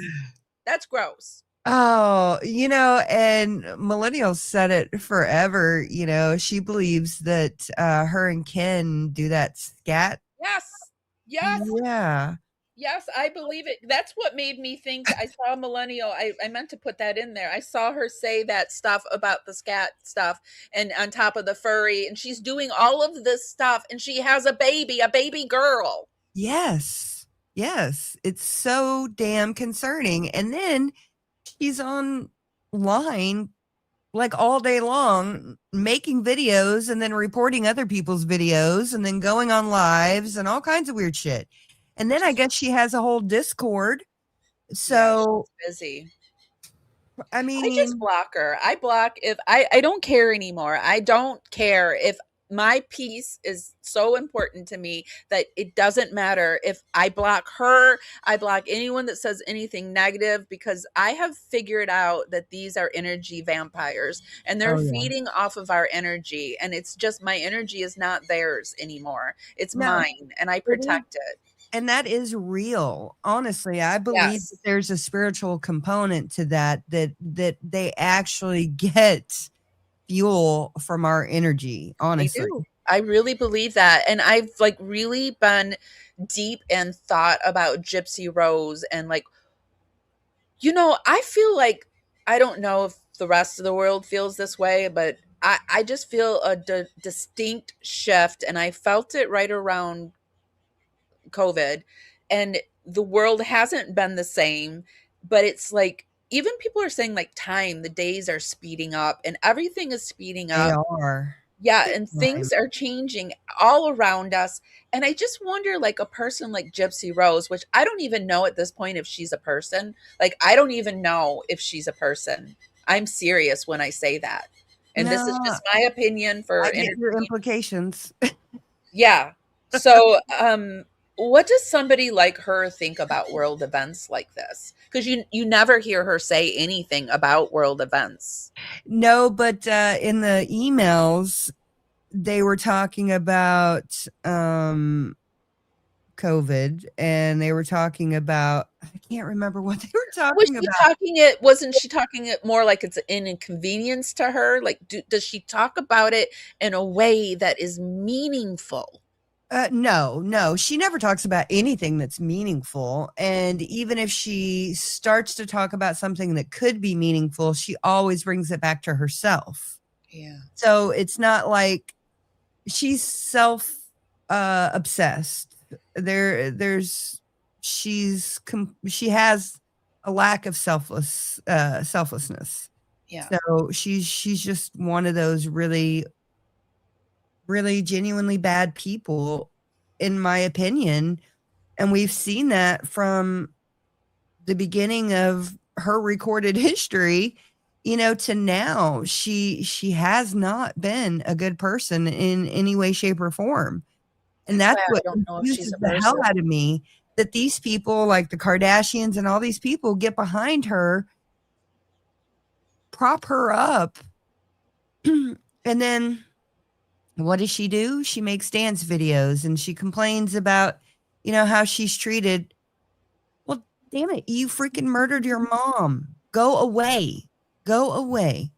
That's gross. Oh, and millennials said it forever. She believes that her and Ken do that scat. Yes. Yeah. Yes, I believe it. That's what made me think. I saw a millennial. I meant to put that in there. I saw her say that stuff about the scat stuff and on top of the furry. And she's doing all of this stuff and she has a baby girl. Yes. It's so damn concerning. And then she's online like all day long making videos and then reporting other people's videos and then going on lives and all kinds of weird shit. And then I guess she has a whole Discord. So yeah, she's busy. I mean, I just block her. I block if I don't care anymore. I don't care if my peace is so important to me that it doesn't matter if I block her. I block anyone that says anything negative because I have figured out that these are energy vampires and they're feeding off of our energy. And it's just my energy is not theirs anymore. It's mine and I protect it. And that is real. Honestly, I believe that there's a spiritual component to that they actually get fuel from our energy. Honestly, I really believe that. And I've like really been deep and thought about Gypsy Rose and like, I feel like, I don't know if the rest of the world feels this way, but I just feel a distinct shift. And I felt it right around COVID and the world hasn't been the same, but it's like even people are saying like the days are speeding up and everything is speeding up. They are. Yeah, and things are changing all around us. And I just wonder, like a person like Gypsy Rose, which I don't even know at this point if she's a person. Like I don't even know if she's a person. I'm serious when I say that. And this is just my opinion for I get your implications. Yeah. So what does somebody like her think about world events like this? Because you never hear her say anything about world events. No, but in the emails, they were talking about COVID and they were talking about, I can't remember what they were talking about. Wasn't she talking it more like it's an inconvenience to her? Like, does she talk about it in a way that is meaningful? No, she never talks about anything that's meaningful. And even if she starts to talk about something that could be meaningful, she always brings it back to herself. Yeah. So it's not like she's self obsessed. She has a lack of selflessness. Yeah. So she's just one of those really really genuinely bad people, in my opinion. And we've seen that from the beginning of her recorded history, to now. She has not been a good person in any way, shape, or form. And That's that's why I what don't know if she's confuses a the hell person. out of me, that these people like the Kardashians and all these people get behind her, prop her up, and then what does she do? She makes dance videos and she complains about, how she's treated. Well, damn it, you freaking murdered your mom. Go away. Go away.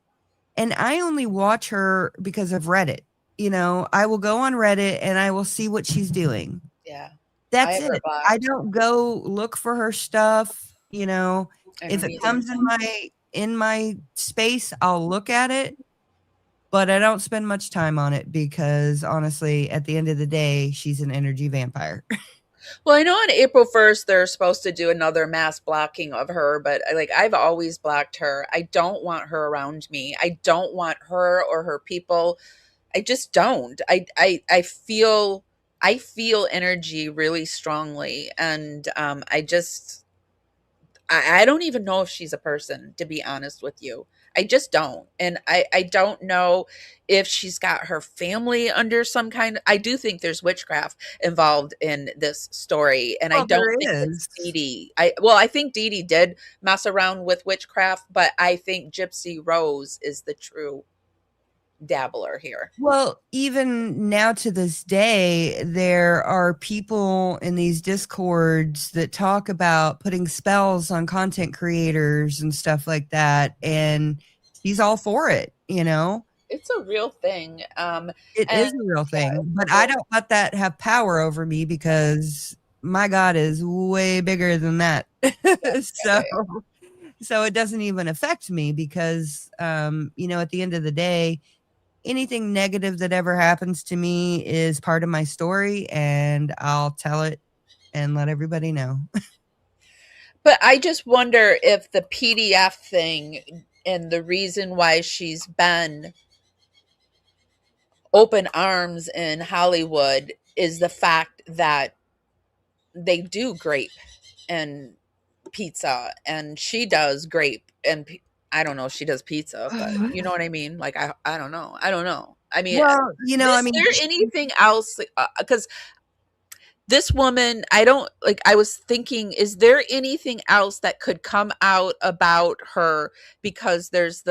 And I only watch her because of Reddit. I will go on Reddit and I will see what she's doing. Yeah. I That's have her it. blocked. I don't go look for her stuff. I If don't it either. comes in my space, I'll look at it, but I don't spend much time on it because honestly, at the end of the day, she's an energy vampire. Well, I know on April 1st they're supposed to do another mass blocking of her, but like I've always blocked her. I don't want her around me. I don't want her or her people. I just don't. I feel energy really strongly, and I don't even know if she's a person, to be honest with you. I just don't. And I don't know if she's got her family under some kind. I do think there's witchcraft involved in this story. And I Well, don't there think it's is. Dee Dee. I think Dee Dee did mess around with witchcraft, but I think Gypsy Rose is the true dabbler here. Well, even now to this day, there are people in these discords that talk about putting spells on content creators and stuff like that. And he's all for it, It's a real thing. It And is a real yeah, thing, but I don't let that have power over me because my God is way bigger than that. So, yeah. so it doesn't even affect me because, at the end of the day, anything negative that ever happens to me is part of my story and I'll tell it and let everybody know. But I just wonder if the PDF thing and the reason why she's been open arms in Hollywood is the fact that they do grape and pizza, and she does grape and I don't know if she does pizza, but you know what I mean? Like I don't know. I don't know. I mean, Well, is there anything else? Because this woman, I don't like, I was thinking, is there anything else that could come out about her? Because there's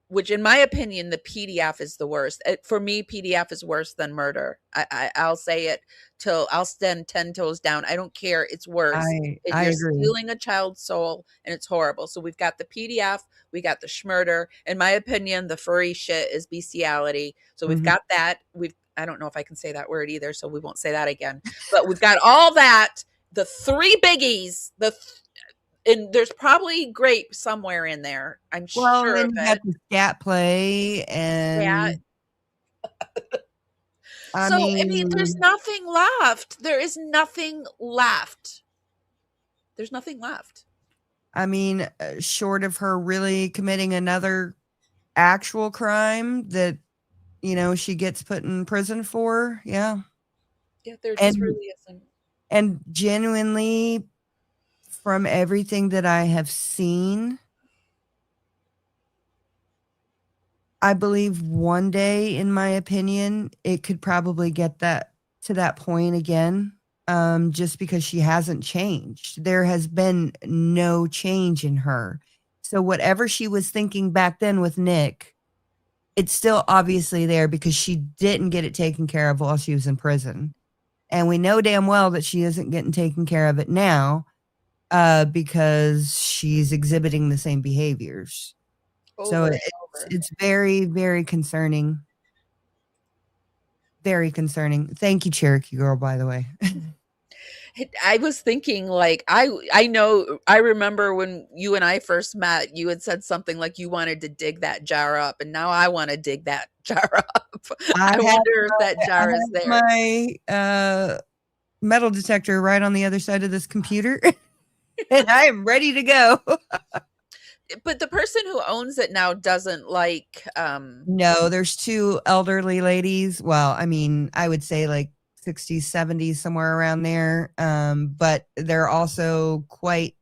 which in my opinion, the PDF is the worst. For me, PDF is worse than murder. I'll say it till I'll stand 10 toes down. I don't care. It's worse. I You're agree. stealing a child's soul and it's horrible. So we've got the PDF, we got the schmurder. In my opinion, the furry shit is bestiality. So we've got that. I don't know if I can say that word either, so we won't say that again. But we've got all that, the three biggies, and there's probably grape somewhere in there. I'm sure then of you it. got the scat play and I mean, there's nothing left. There is nothing left. There's nothing left. I mean, short of her really committing another actual crime that, she gets put in prison for. Yeah. Yeah, there just really isn't. And genuinely, from everything that I have seen, I believe one day, in my opinion, it could probably get to that point again. Just because she hasn't changed. There has been no change in her. So whatever she was thinking back then with Nick, it's still obviously there because she didn't get it taken care of while she was in prison. And we know damn well that she isn't getting taken care of it now because she's exhibiting the same behaviors. So it's very, very concerning. Very concerning. Thank you, Cherokee Girl, by the way. I was thinking, like, I know, I remember when you and I first met, you had said something like you wanted to dig that jar up, and now I want to dig that jar up. I wonder if that jar is there. My metal detector right on the other side of this computer, and I am ready to go. But the person who owns it now doesn't like. No, there's two elderly ladies. Well, I mean, I would say like 60s, 70s, somewhere around there. But they're also quite,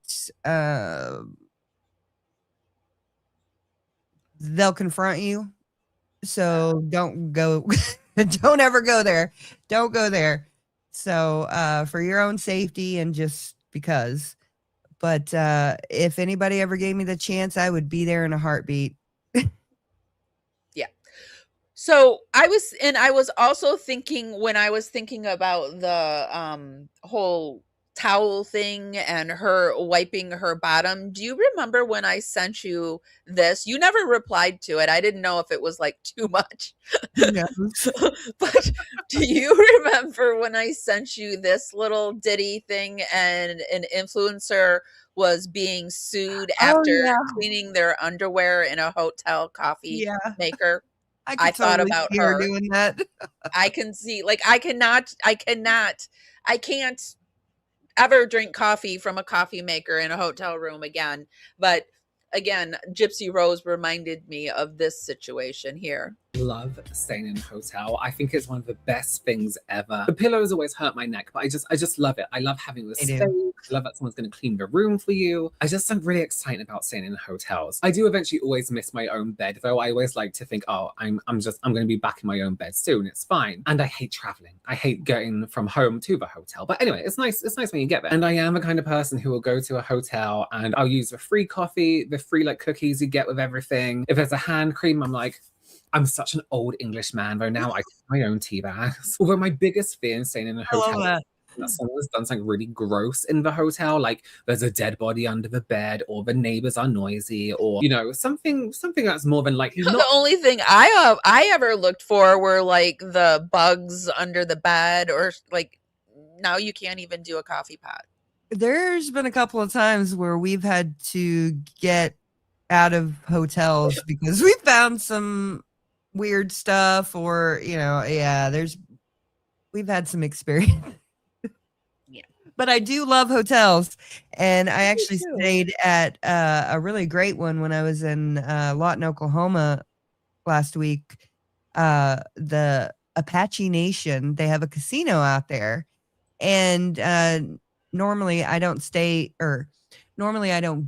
they'll confront you. So don't go, don't ever go there. Don't go there. So, for your own safety and just because. But if anybody ever gave me the chance, I would be there in a heartbeat. Yeah. So I was also thinking, when I was thinking about the whole towel thing and her wiping her bottom. Do you remember when I sent you this? You never replied to it. I didn't know if it was like too much. No. But do you remember when I sent you this little ditty thing and an influencer was being sued after cleaning their underwear in a hotel coffee maker? I thought totally about see her doing that. I can see, like, I can't ever drink coffee from a coffee maker in a hotel room again. But again, Gypsy Rose reminded me of this situation here. Love staying in a hotel. I think it's one of the best things ever. The pillows always hurt my neck, but I just love it. I love having the space. I love that someone's going to clean the room for you. I'm really excited about staying in hotels. I do eventually always miss my own bed, though. I always like to think, oh, I'm going to be back in my own bed soon. It's fine. And I hate traveling. I hate getting from home to the hotel. But anyway, it's nice. It's nice when you get there. And I am the kind of person who will go to a hotel and I'll use the free coffee, the free like cookies you get with everything. If there's a hand cream, I'm like, I'm such an old English man, though now I take my own tea bags. Although my biggest fear in staying in a hotel is that someone's done something really gross in the hotel, like there's a dead body under the bed, or the neighbors are noisy, or something that's more than likely not. The only thing I ever looked for were like the bugs under the bed, or like now you can't even do a coffee pot. There's been a couple of times where we've had to get out of hotels because we found some weird stuff, or we've had some experience. But I do love hotels, and I actually stayed at a really great one when I was in Lawton, Oklahoma last week. The Apache Nation, they have a casino out there, and normally I don't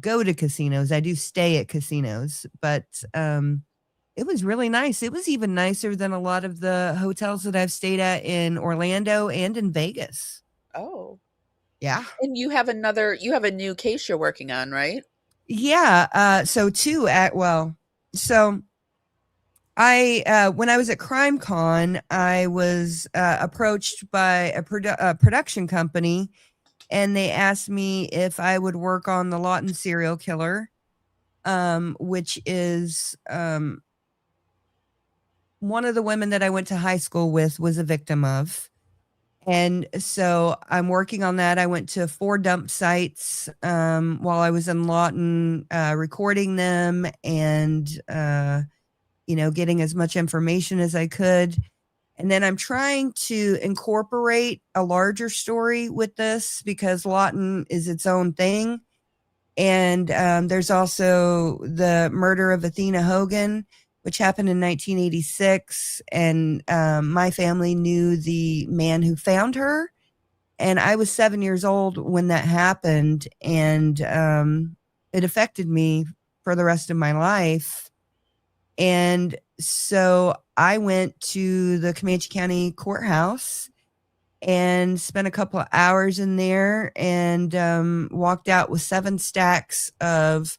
go to casinos. I do stay at casinos, but it was really nice. It was even nicer than a lot of the hotels that I've stayed at in Orlando and in Vegas. Oh. Yeah. And you have a new case you're working on, right? Yeah. So I when I was at CrimeCon, I was approached by a production company, and they asked me if I would work on the Lawton serial killer, which is one of the women that I went to high school with was a victim of. And so I'm working on that. I went to 4 dump sites while I was in Lawton, recording them and, getting as much information as I could. And then I'm trying to incorporate a larger story with this because Lawton is its own thing. And there's also the murder of Athena Hogan, which happened in 1986. And my family knew the man who found her. And I was 7 years old when that happened. And it affected me for the rest of my life. And so I went to the Comanche County Courthouse and spent a couple of hours in there and walked out with 7 stacks of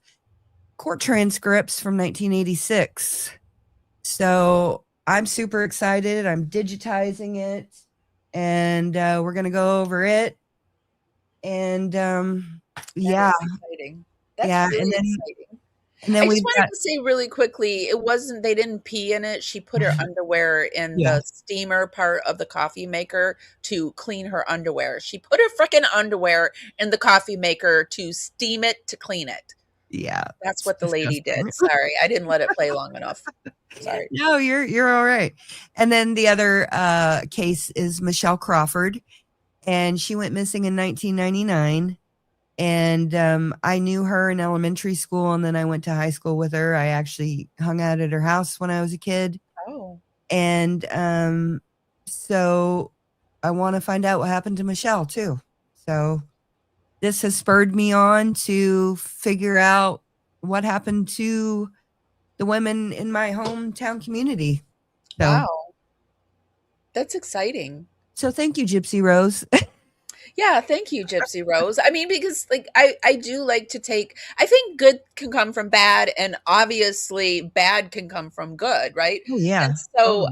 court transcripts from 1986. So I'm super excited. I'm digitizing it, and we're going to go over it. And That's exciting. That's really exciting. And then I just we've wanted got to say really quickly, they didn't pee in it. She put her underwear in yeah. the steamer part of the coffee maker to clean her underwear. She put her freaking underwear in the coffee maker to steam it, to clean it. Yeah. That's what the lady did. Sorry, I didn't let it play long enough. Sorry. No, you're all right. And then the other case is Michelle Crawford, and she went missing in 1999. And I knew her in elementary school, and then I went to high school with her. I actually hung out at her house when I was a kid. Oh. And so I want to find out what happened to Michelle too. So this has spurred me on to figure out what happened to the women in my hometown community. So, wow. That's exciting. So thank you, Gypsy Rose. Yeah, thank you, Gypsy Rose. I mean, because like I do like to take, I think good can come from bad, and obviously bad can come from good, right? Oh yeah. And so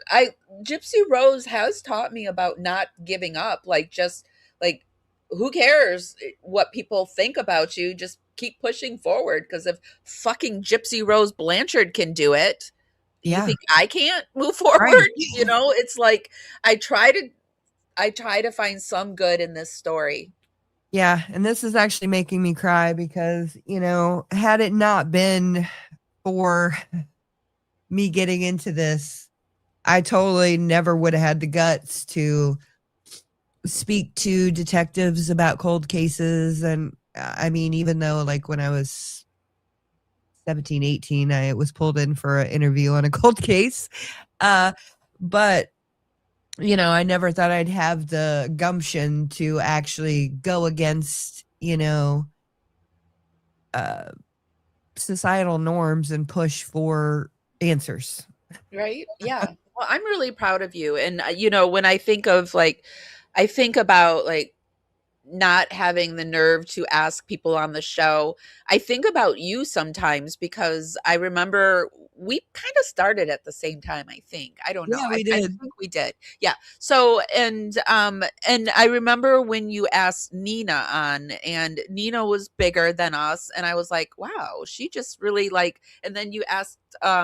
I Gypsy Rose has taught me about not giving up. Like, just like, who cares what people think about you? Just keep pushing forward, because if fucking Gypsy Rose Blanchard can do it, you think I can't move forward? Right. You know, it's like I try to find some good in this story. Yeah, and this is actually making me cry because, you know, had it not been for me getting into this, I totally never would have had the guts to speak to detectives about cold cases. And I mean, even though like when I was 17, 18, I was pulled in for an interview on a cold case. But you know, I never thought I'd have the gumption to actually go against, you know, societal norms and push for answers. Right? Yeah. Well, I'm really proud of you. And, you know, when I think about like not having the nerve to ask people on the show, I think about you sometimes, because I remember we kind of started at the same time, I think. I don't know. Yeah, we I did. think we did. Yeah. So, and I remember when you asked Nina on, and Nina was bigger than us, and I was like, wow, she just really like, and then you asked I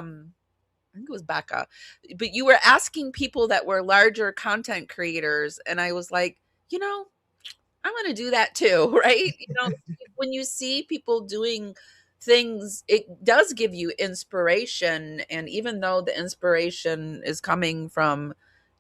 think it was Becca, but you were asking people that were larger content creators, and I was like, you know, I want to do that too, right? You know, when you see people doing things, it does give you inspiration. And even though the inspiration is coming from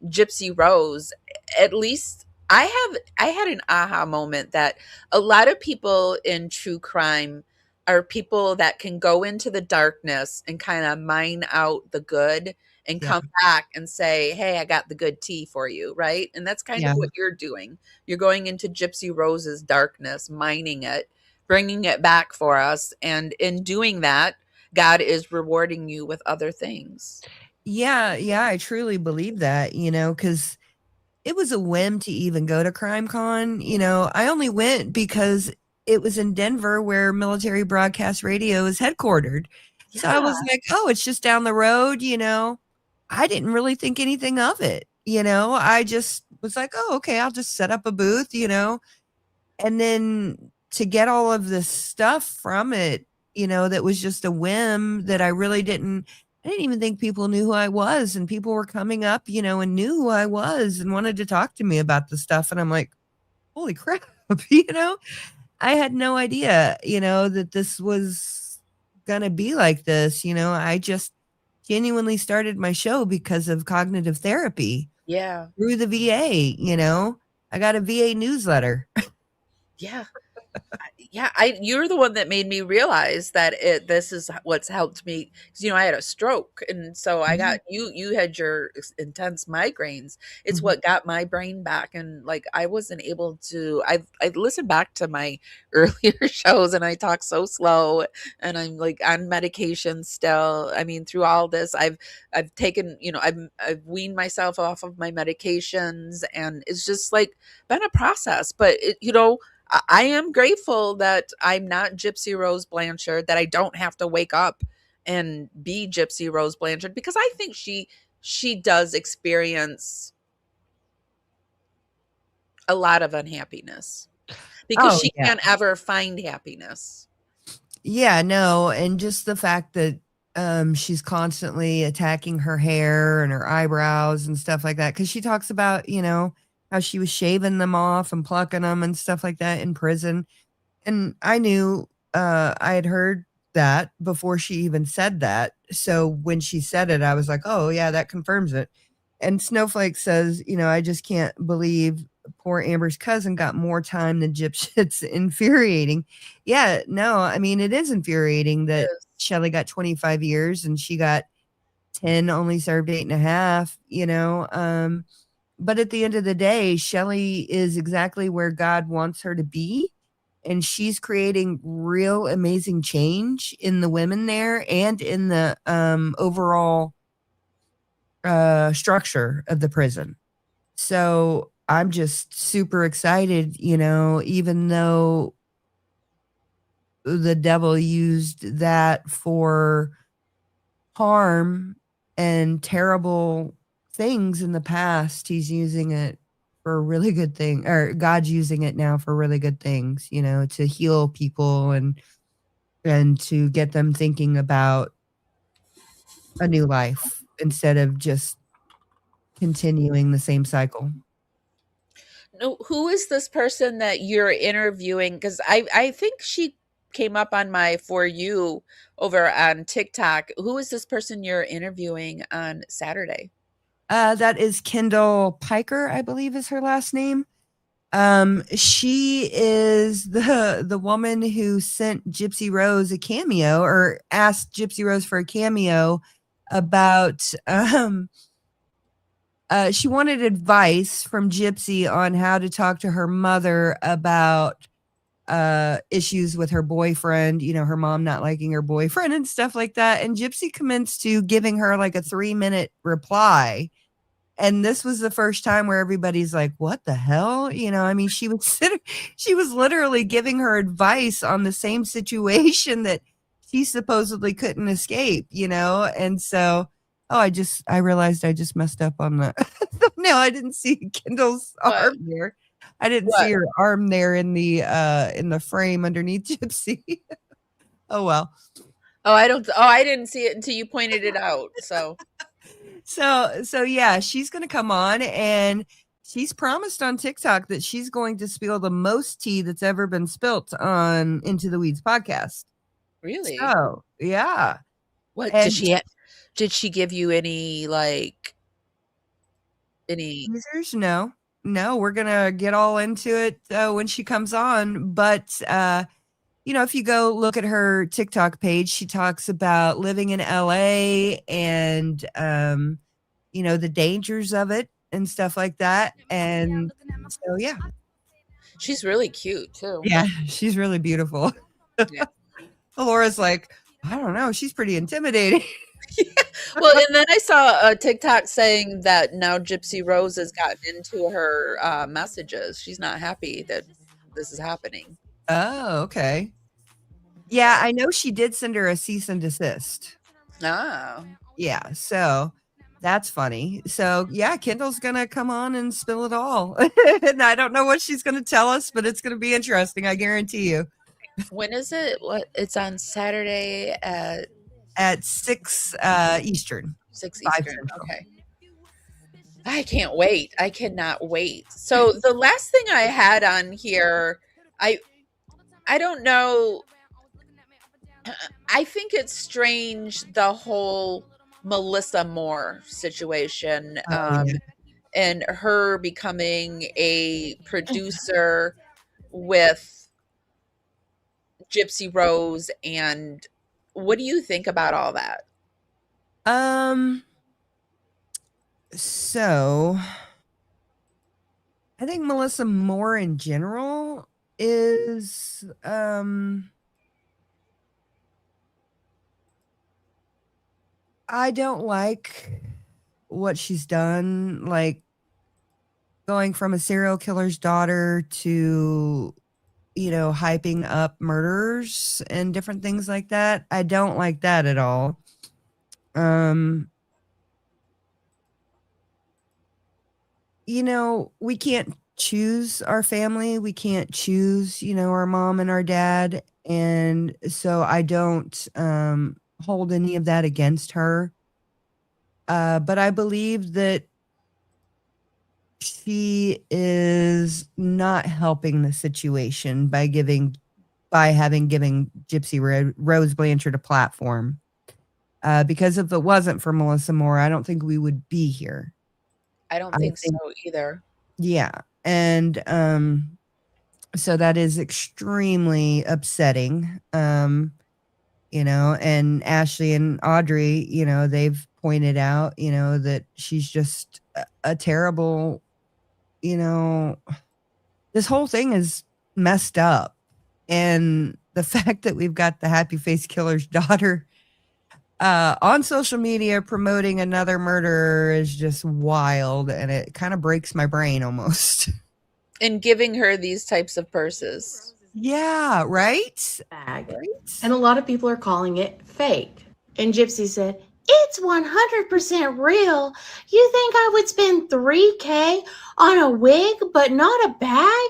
Gypsy Rose, at least I had an aha moment that a lot of people in true crime are people that can go into the darkness and kind of mine out the good and come back and say, hey, I got the good tea for you, right? And that's kind of what you're doing. You're going into Gypsy Rose's darkness, mining it, bringing it back for us. And in doing that, God is rewarding you with other things. Yeah, I truly believe that, you know, because it was a whim to even go to CrimeCon. You know, I only went because it was in Denver, where Military Broadcast Radio is headquartered. Yeah. So I was like, oh, it's just down the road, you know. I didn't really think anything of it, you know. I just was like, oh, okay, I'll just set up a booth, you know. And then to get all of this stuff from it, you know, that was just a whim that I didn't even think people knew who I was, and people were coming up, you know, and knew who I was and wanted to talk to me about the stuff. And I'm like, holy crap, you know, I had no idea, you know, that this was going to be like this. You know, I just genuinely started my show because of cognitive therapy. Yeah. Through the VA, you know, I got a VA newsletter. Yeah. Yeah, you're the one that made me realize that this is what's helped me, because you know I had a stroke, and so I got you had your intense migraines. It's what got my brain back, and like I wasn't able to. I listened back to my earlier shows, and I talk so slow, and I'm like on medication still. I mean, through all this, I've taken, you know, I've weaned myself off of my medications, and it's just like been a process. But it, you know, I am grateful that I'm not Gypsy Rose Blanchard, that I don't have to wake up and be Gypsy Rose Blanchard, because I think she does experience a lot of unhappiness, because she can't ever find happiness. Yeah, no, and just the fact that she's constantly attacking her hair and her eyebrows and stuff like that, because she talks about, how she was shaving them off and plucking them and stuff like that in prison. And I knew, I had heard that before she even said that. So when she said it, I was like, "Oh, yeah, that confirms it." And Snowflake says, "I just can't believe poor Amber's cousin got more time than Gypsy." It's infuriating. Yeah, no, I mean, it is infuriating that Yes. Shelley got 25 years and she got 10, only served 8.5, but at the end of the day, Shelley is exactly where God wants her to be. And she's creating real amazing change in the women there and in the overall structure of the prison. So I'm just super excited, even though the devil used that for harm and terrible things in the past, he's using it for a really good thing, or God's using it now for really good things, to heal people and to get them thinking about a new life instead of just continuing the same cycle. No, who is this person that you're interviewing? Because I think she came up on my For You over on TikTok. Who is this person you're interviewing on Saturday? That is Kendall Piker, I believe is her last name. She is the woman who sent Gypsy Rose a cameo, or asked Gypsy Rose for a cameo about she wanted advice from Gypsy on how to talk to her mother about issues with her boyfriend, her mom not liking her boyfriend and stuff like that. And Gypsy commenced to giving her like a 3-minute reply. And this was the first time where everybody's like, "What the hell?" I mean, she was literally giving her advice on the same situation that she supposedly couldn't escape, And so, I realized I just messed up on the no, I didn't see Kendall's arm there. I didn't see her arm there in the frame underneath Gypsy. Oh well. I didn't see it until you pointed it out. So yeah, she's going to come on, and she's promised on TikTok that she's going to spill the most tea that's ever been spilt on Into the Weeds podcast. Really? So, yeah. What did she give you any teasers? No, we're going to get all into it when she comes on. But, if you go look at her TikTok page, she talks about living in LA and, the dangers of it and stuff like that. And so, yeah. She's really cute too. Yeah, she's really beautiful. Yeah. Laura's like, "I don't know, she's pretty intimidating." Well, and then I saw a TikTok saying that now Gypsy Rose has gotten into her messages. She's not happy that this is happening. Oh, okay. Yeah, I know she did send her a cease and desist. Oh. Yeah, so that's funny. So, yeah, Kendall's going to come on and spill it all. And I don't know what she's going to tell us, but it's going to be interesting, I guarantee you. When is it? It's on Saturday at 6 Eastern. 6 Eastern. Okay. I can't wait. I cannot wait. So the last thing I had on here, I don't know. I think it's strange, the whole Melissa Moore situation, and her becoming a producer with Gypsy Rose. And what do you think about all that? So I think Melissa Moore in general is I don't like what she's done, like going from a serial killer's daughter to, hyping up murders and different things like that. I don't like that at all. We can't choose our family. We can't choose, our mom and our dad. And so I don't hold any of that against her. But I believe that she is not helping the situation by having given Gypsy Rose Blanchard a platform. Because if it wasn't for Melissa Moore, I don't think we would be here. I don't think so either. Yeah. And so that is extremely upsetting. You know, and Ashley and Audrey, you know, they've pointed out, you know, that she's just a terrible, you know, this whole thing is messed up. And the fact that we've got the Happy Face Killer's daughter on social media promoting another murderer is just wild, and it kind of breaks my brain almost. And giving her these types of purses. Yeah, right? Bag. Right? And a lot of people are calling it fake. And Gypsy said, "It's 100% real. You think I would spend $3,000 on a wig, but not a bag?"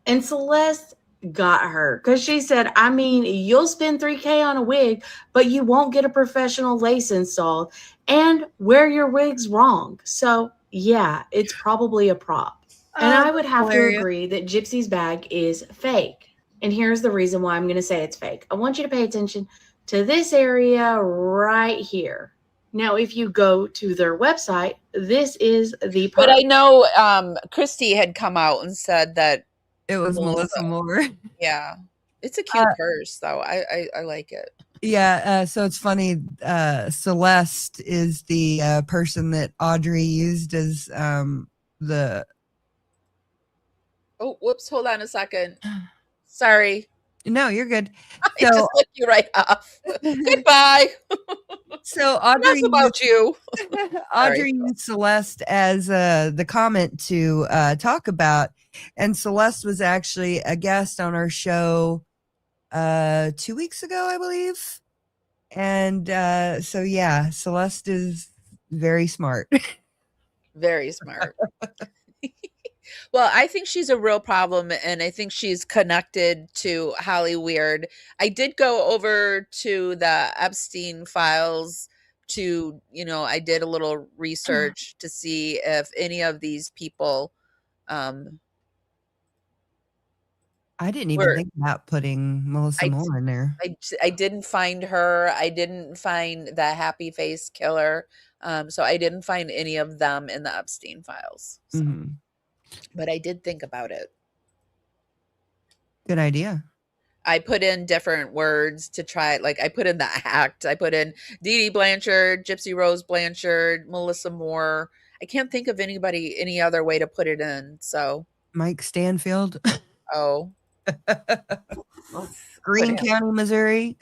And Celeste got her because she said, "I mean, you'll spend $3,000 on a wig, but you won't get a professional lace installed and wear your wigs wrong. So yeah, it's probably a prop." And I would have to agree that Gypsy's bag is fake. And here's the reason why I'm going to say it's fake. I want you to pay attention to this area right here. Now, if you go to their website, this is the purse. But I know Christy had come out and said that it was Melissa Moore. Yeah. It's a cute purse, though. I like it. Yeah. So it's funny. Celeste is the person that Audrey used as the... Oh, whoops. Hold on a second. Sorry. No, you're good. I just let you right off. Goodbye. So Audrey, enough about you. Audrey used Celeste as the comment to talk about, and Celeste was actually a guest on our show 2 weeks ago, I believe. And so yeah, Celeste is very smart. Very smart. Well, I think she's a real problem, and I think she's connected to Holly Weird. I did go over to the Epstein files to, you know, I did a little research to see if any of these people I didn't even think about putting Melissa Moore in there. I didn't find her. I didn't find the Happy Face Killer. So I didn't find any of them in the Epstein files. So. Mm-hmm. But I did think about it. Good idea. I put in different words to try. Like I put in the act. I put in Dee Dee Blanchard, Gypsy Rose Blanchard, Melissa Moore. I can't think of any other way to put it in. So Mike Stanfield. Oh. Greene County, Missouri.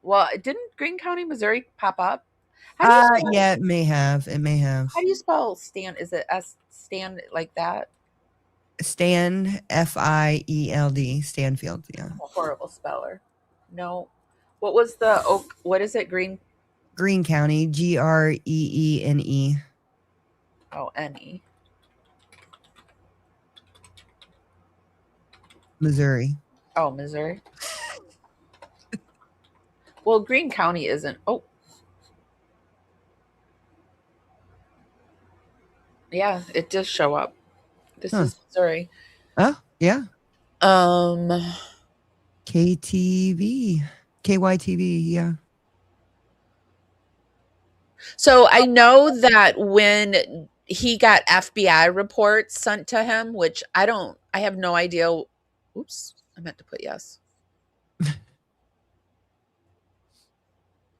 Well, didn't Greene County, Missouri pop up? Yeah, it may have. It may have. How do you spell Stan? Is it Stan like that? Stan, Field, Stanfield. Yeah. I'm a horrible speller. No. What was the Oak? What is it? Greene County, Greene. Oh, N-E. Missouri. Oh, Missouri. Well, Greene County isn't. Oh. Yeah, it does show up. This is Missouri. Oh, yeah. KYTV, yeah. So I know that when he got FBI reports sent to him, which I have no idea. Oops, I meant to put yes.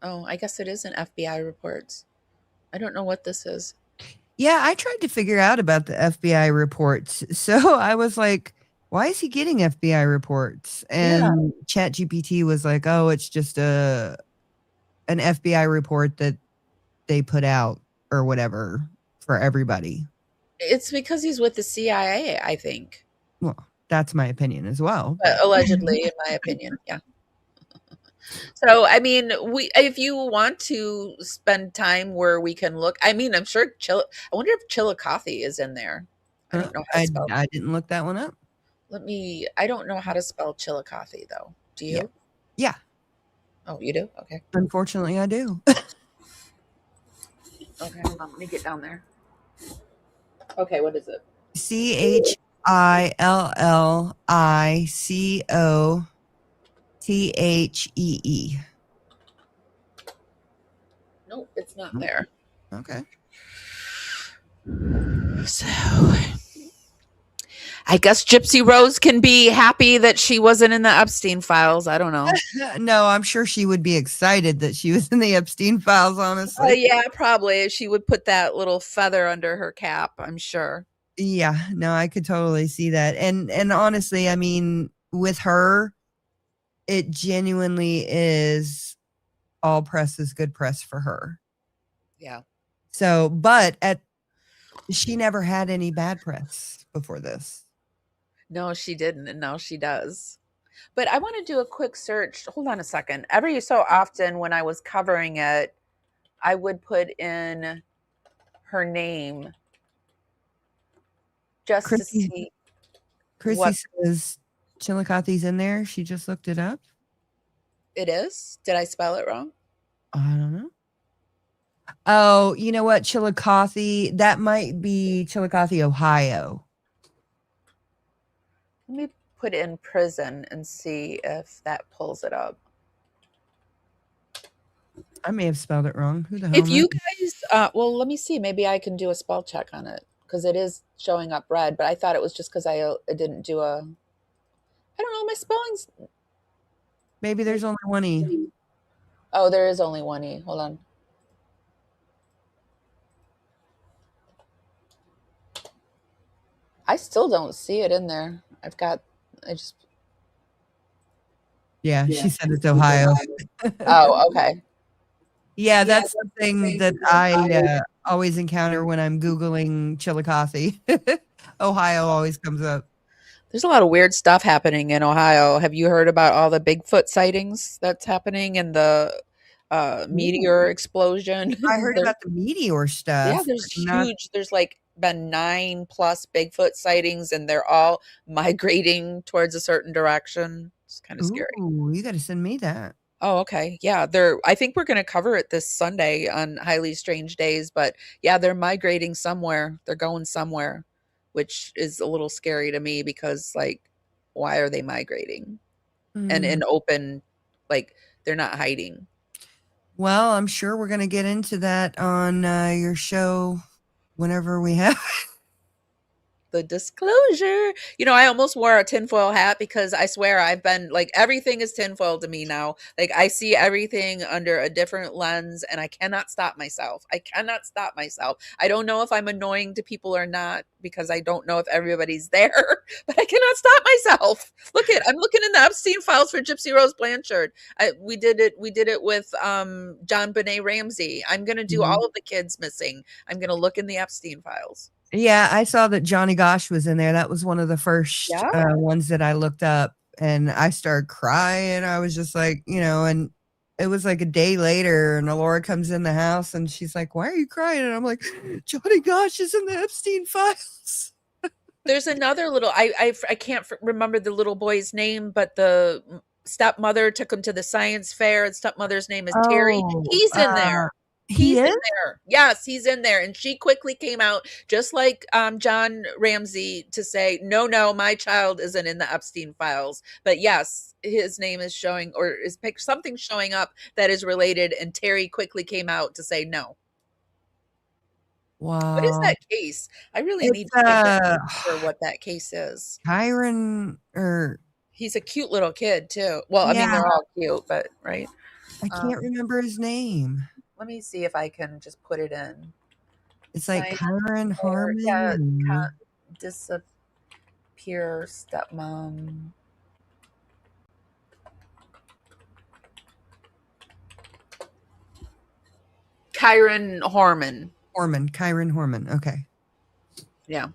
Oh, I guess it isn't FBI reports. I don't know what this is. Yeah, I tried to figure out about the FBI reports. So I was like, why is he getting FBI reports? And ChatGPT was like, oh, it's just an FBI report that they put out or whatever for everybody. It's because he's with the CIA, I think. Well, that's my opinion as well. But allegedly, in my opinion, yeah. So, I mean, if you want to spend time where we can look, I mean, I'm sure I wonder if Chillicothe is in there. I don't know how to spell. I didn't look that one up. I don't know how to spell Chillicothe though. Do you? Yeah. Oh, you do? Okay. Unfortunately, I do. Okay, hold on. Let me get down there. Okay, what is it? ChILLICOTHEE. Nope, it's not there. Okay. So I guess Gypsy Rose can be happy that she wasn't in the Epstein files. I don't know. No, I'm sure she would be excited that she was in the Epstein files, honestly. Yeah, probably. She would put that little feather under her cap, I'm sure. Yeah, no, I could totally see that. And honestly, I mean, with her, it genuinely is all press is good press for her. Yeah. So, but she never had any bad press before this. No, she didn't, and now she does. But I want to do a quick search. Hold on a second. Every so often when I was covering it, I would put in her name just to see Chrissy what says Chillicothe's in there. She just looked it up. it is. Did I spell it wrong? I don't know. Oh, you know what? Chillicothe, that might be Chillicothe, Ohio. Let me put in prison and see if that pulls it up. I may have spelled it wrong. Who the hell If knows? you guys, well, let me see. Maybe I can do a spell check on it because it is showing up red. But I thought it was just because I didn't do a. I don't know. My spelling's. Maybe there's only one E. Oh, there is only one E. Hold on. I still don't see it in there. I just. Yeah, she said it's Ohio. Oh, okay. Yeah, that's something that I always encounter when I'm Googling Chillicothe. Ohio always comes up. There's a lot of weird stuff happening in Ohio. Have you heard about all the Bigfoot sightings that's happening and the meteor explosion? I heard about the meteor stuff. Yeah, there's huge. There's like been 9+ Bigfoot sightings, and they're all migrating towards a certain direction. It's kind of scary. Ooh, you got to send me that. Oh, okay. Yeah, I think we're going to cover it this Sunday on Highly Strange Days, but yeah, they're migrating somewhere. They're going somewhere, which is a little scary to me because, like, why are they migrating? And in open, like, they're not hiding. Well, I'm sure we're going to get into that on your show whenever we have the disclosure. You know, I almost wore a tinfoil hat because I swear I've been like, everything is tinfoil to me now. Like, I see everything under a different lens and I cannot stop myself. I don't know if I'm annoying to people or not because I don't know if everybody's there, but I cannot stop myself. I'm looking in the Epstein files for Gypsy Rose Blanchard. We did it with John Benet Ramsey. I'm going to do all of the kids missing. I'm going to look in the Epstein files. Yeah, I saw that Johnny Gosh was in there. That was one of the first ones that I looked up, and I started crying. I was just like, and it was like a day later, and Laura comes in the house, and she's like, "Why are you crying?" And I'm like, "Johnny Gosh is in the Epstein files." There's another little. I can't remember the little boy's name, but the stepmother took him to the science fair, and stepmother's name is Terry. He's in there. He's in there. Yes, he's in there. And she quickly came out, just like John Ramsey, to say, no, my child isn't in the Epstein files. But yes, his name is showing, or is something showing up that is related. And Terry quickly came out to say no. Wow. What is that case? I really need to for what that case is. Kyron, he's a cute little kid too. Well, I mean, they're all cute, but right. I can't remember his name. Let me see if I can just put it in. It's like Kyron Harmon. Yeah, disappear stepmom. Kyron Harmon. Kyron Harmon. Okay. Yeah.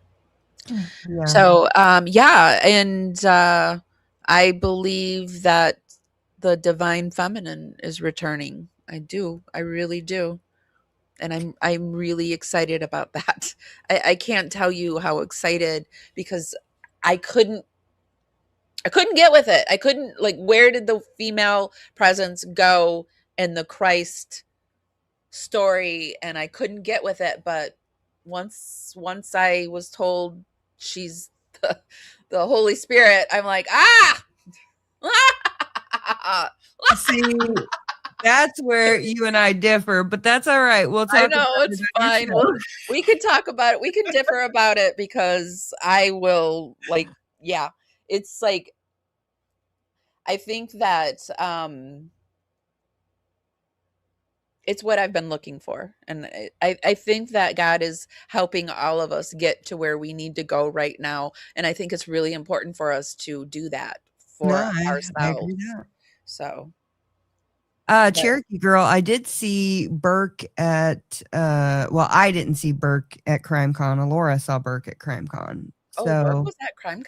So, and I believe that the divine feminine is returning. I do. I really do. And I'm really excited about that. I can't tell you how excited, because I couldn't I couldn't get with it. I couldn't, like, where did the female presence go in the Christ story? And I couldn't get with it. But once I was told she's the Holy Spirit, I'm like, See, that's where you and I differ, but that's all right. We'll talk. I know, it's fine. We could talk about it. We can differ about it because I will, like, yeah. It's like, I think that it's what I've been looking for. And I think that God is helping all of us get to where we need to go right now. And I think it's really important for us to do that for ourselves. I agree with that. So Cherokee Girl, I did see Burke at well, I didn't see Burke at CrimeCon. Laura saw Burke at CrimeCon. So Burke was at CrimeCon?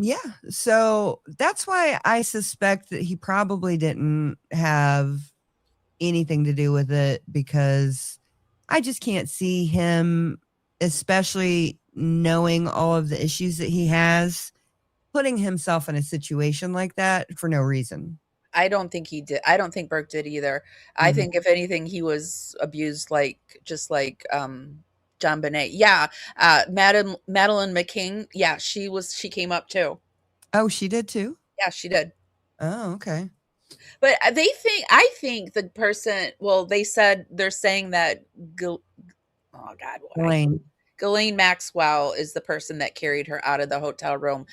Yeah. So that's why I suspect that he probably didn't have anything to do with it, because I just can't see him, especially knowing all of the issues that he has, putting himself in a situation like that for no reason. I don't think he did. I don't think Burke did either. I think if anything, he was abused, just like John Bonet. Yeah. Madeline McKing. Yeah, she came up too. Oh, she did too? Yeah, she did. Oh, okay. But I think the person, well, they're saying that Ghislaine Maxwell is the person that carried her out of the hotel room,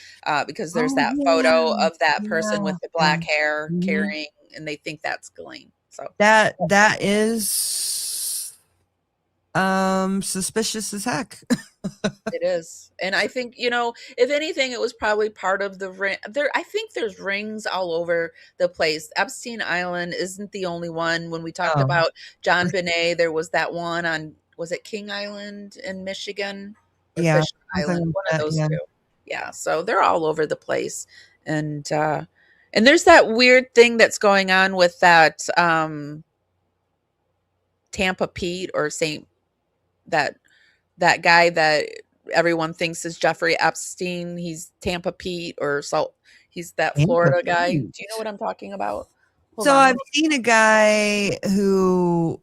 because there's that photo of that person with the black hair carrying, and they think that's Ghislaine. So that is suspicious as heck. It is. And I think, if anything, it was probably part of the ring. I think there's rings all over the place. Epstein Island isn't the only one. When we talked about John Bonet, there was that one on, was it King Island in Michigan? Or Fish Island, one of those two. Yeah, so they're all over the place. And there's that weird thing that's going on with that Tampa Pete, or that guy that everyone thinks is Jeffrey Epstein. He's Tampa Pete, or so he's that Florida guy. Do you know what I'm talking about? So I've seen a guy who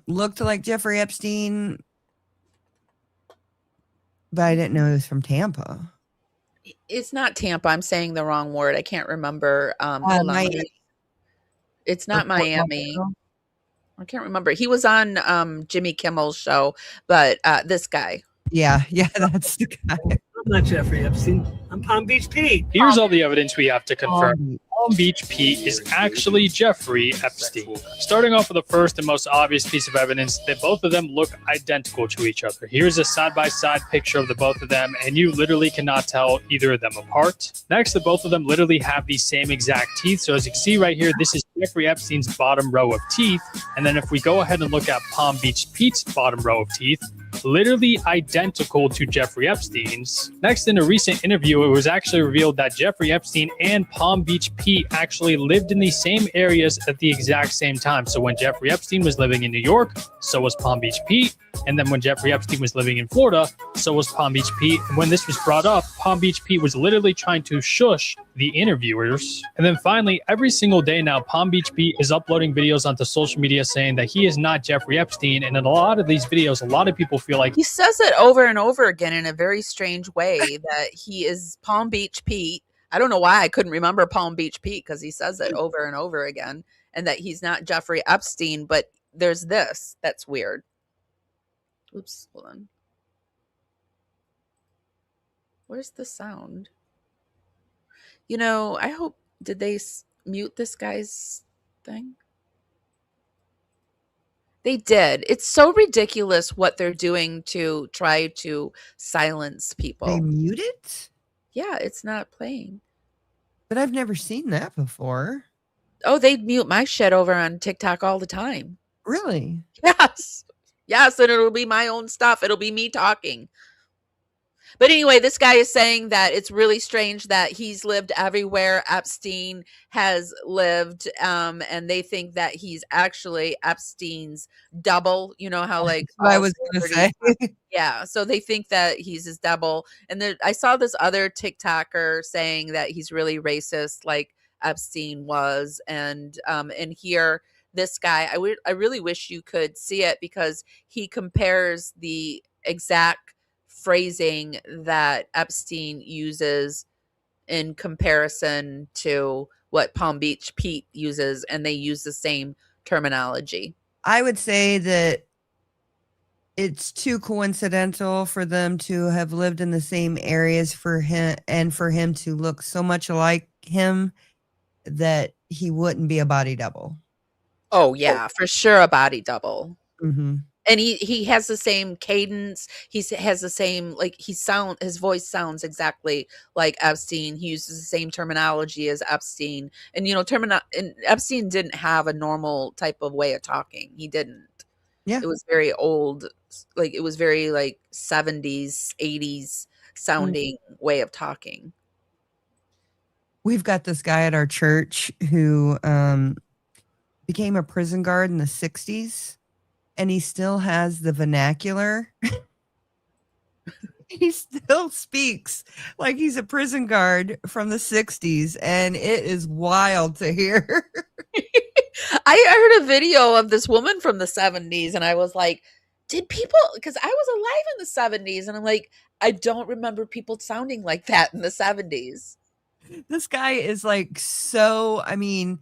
looked like Jeffrey Epstein, but I didn't know he was from Tampa. It's not Tampa. I'm saying the wrong word. I can't remember. It's not Miami. I can't remember. He was on Jimmy Kimmel's show, but this guy. Yeah, that's the guy. I'm not Jeffrey Epstein. I'm Palm Beach Pete. Here's all the evidence we have to confirm. Palm Beach Pete is actually Jeffrey Epstein. Starting off with the first and most obvious piece of evidence, that both of them look identical to each other. Here's a side-by-side picture of the both of them, and you literally cannot tell either of them apart. Next, the both of them literally have the same exact teeth. So as you can see right here, this is Jeffrey Epstein's bottom row of teeth. And then if we go ahead and look at Palm Beach Pete's bottom row of teeth, literally identical to Jeffrey Epstein's. Next, in a recent interview, it was actually revealed that Jeffrey Epstein and Palm Beach Pete actually lived in the same areas at the exact same time. So when Jeffrey Epstein was living in New York, so was Palm Beach Pete. And then when Jeffrey Epstein was living in Florida, so was Palm Beach Pete. And when this was brought up, Palm Beach Pete was literally trying to shush the interviewers. And then finally, every single day now, Palm Beach Pete is uploading videos onto social media saying that he is not Jeffrey Epstein. And in a lot of these videos, a lot of people feel like he says it over and over again in a very strange way that he is Palm Beach Pete. I don't know why I couldn't remember Palm Beach Pete, because he says it over and over again, and that he's not Jeffrey Epstein. But there's this that's weird. Oops, hold on. Where's the sound? I hope, did they mute this guy's thing? They did. It's so ridiculous what they're doing to try to silence people. They mute it? Yeah, it's not playing. But I've never seen that before. Oh, they mute my shit over on TikTok all the time. Really? Yes. Yes, and it'll be my own stuff. It'll be me talking. But anyway, this guy is saying that it's really strange that he's lived everywhere Epstein has lived, and they think that he's actually Epstein's double. You know how like That's what I all was gonna celebrities say. yeah, so they think that he's his double. And then I saw this other TikToker saying that he's really racist, like Epstein was. And here, this guy, I really wish you could see it because he compares the exact phrasing that Epstein uses in comparison to what Palm Beach Pete uses, and they use the same terminology. I would say that it's too coincidental for them to have lived in the same areas for him and for him to look so much like him that he wouldn't be a body double. Oh yeah, for sure a body double. Mm-hmm. And he has the same cadence. He has the same like his voice sounds exactly like Epstein. He uses the same terminology as Epstein. And and Epstein didn't have a normal type of way of talking. He didn't. Yeah. It was very old, like it was very like 70s, 80s sounding way of talking. We've got this guy at our church who became a prison guard in the 60s, and he still has the vernacular. He still speaks like he's a prison guard from the 60s, and it is wild to hear. I heard a video of this woman from the 70s, and I was like, did people, because I was alive in the 70s, and I'm like, I don't remember people sounding like that in the 70s. This guy is like, so, I mean,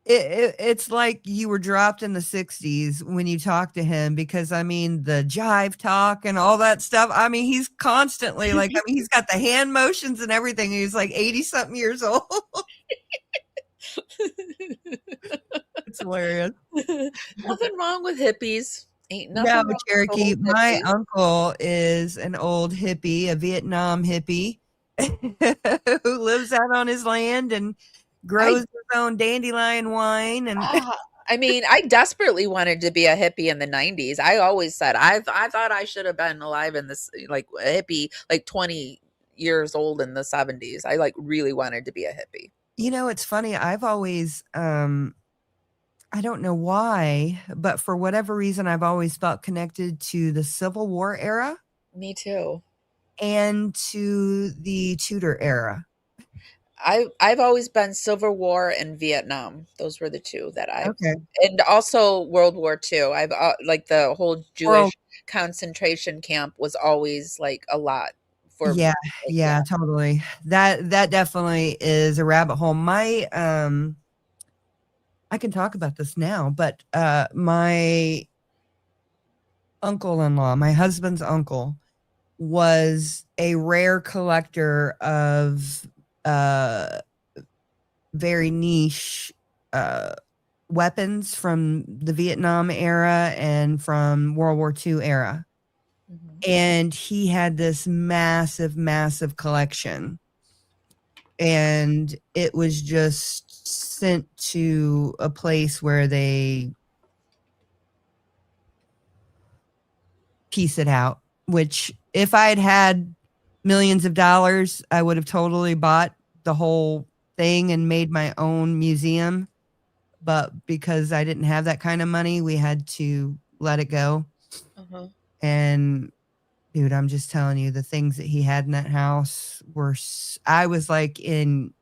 it's like you were dropped in the 60s when you talk to him, because I mean the jive talk and all that stuff. I mean, he's constantly like, I mean, he's got the hand motions and everything. He's like 80 something years old. It's hilarious. Nothing wrong with hippies. Ain't nothing No, wrong with Cherokee. old My hippies. uncle is an old hippie, a Vietnam hippie who lives out on his land and grows his own dandelion wine. And I mean, I desperately wanted to be a hippie in the 90s. I always said I thought I should have been alive in this, like a hippie, like 20 years old in the 70s. I like really wanted to be a hippie. You know, it's funny. I've always, I don't know why, but for whatever reason, I've always felt connected to the Civil War era. Me too. And to the Tudor era. I've always been Civil War and Vietnam. Those were the two that and also World War II. I've like the whole Jewish concentration camp was always like a lot for yeah, totally. That definitely is a rabbit hole. My I can talk about this now, but my uncle-in-law, my husband's uncle, was a rare collector of very niche weapons from the Vietnam era and from World War II era. Mm-hmm. And he had this massive, massive collection. And it was just sent to a place where they piece it out, which if I'd had millions of dollars, I would have totally bought the whole thing and made my own museum. But because I didn't have that kind of money, we had to let it go. Uh-huh. And dude, I'm just telling you, the things that he had in that house were, I was like in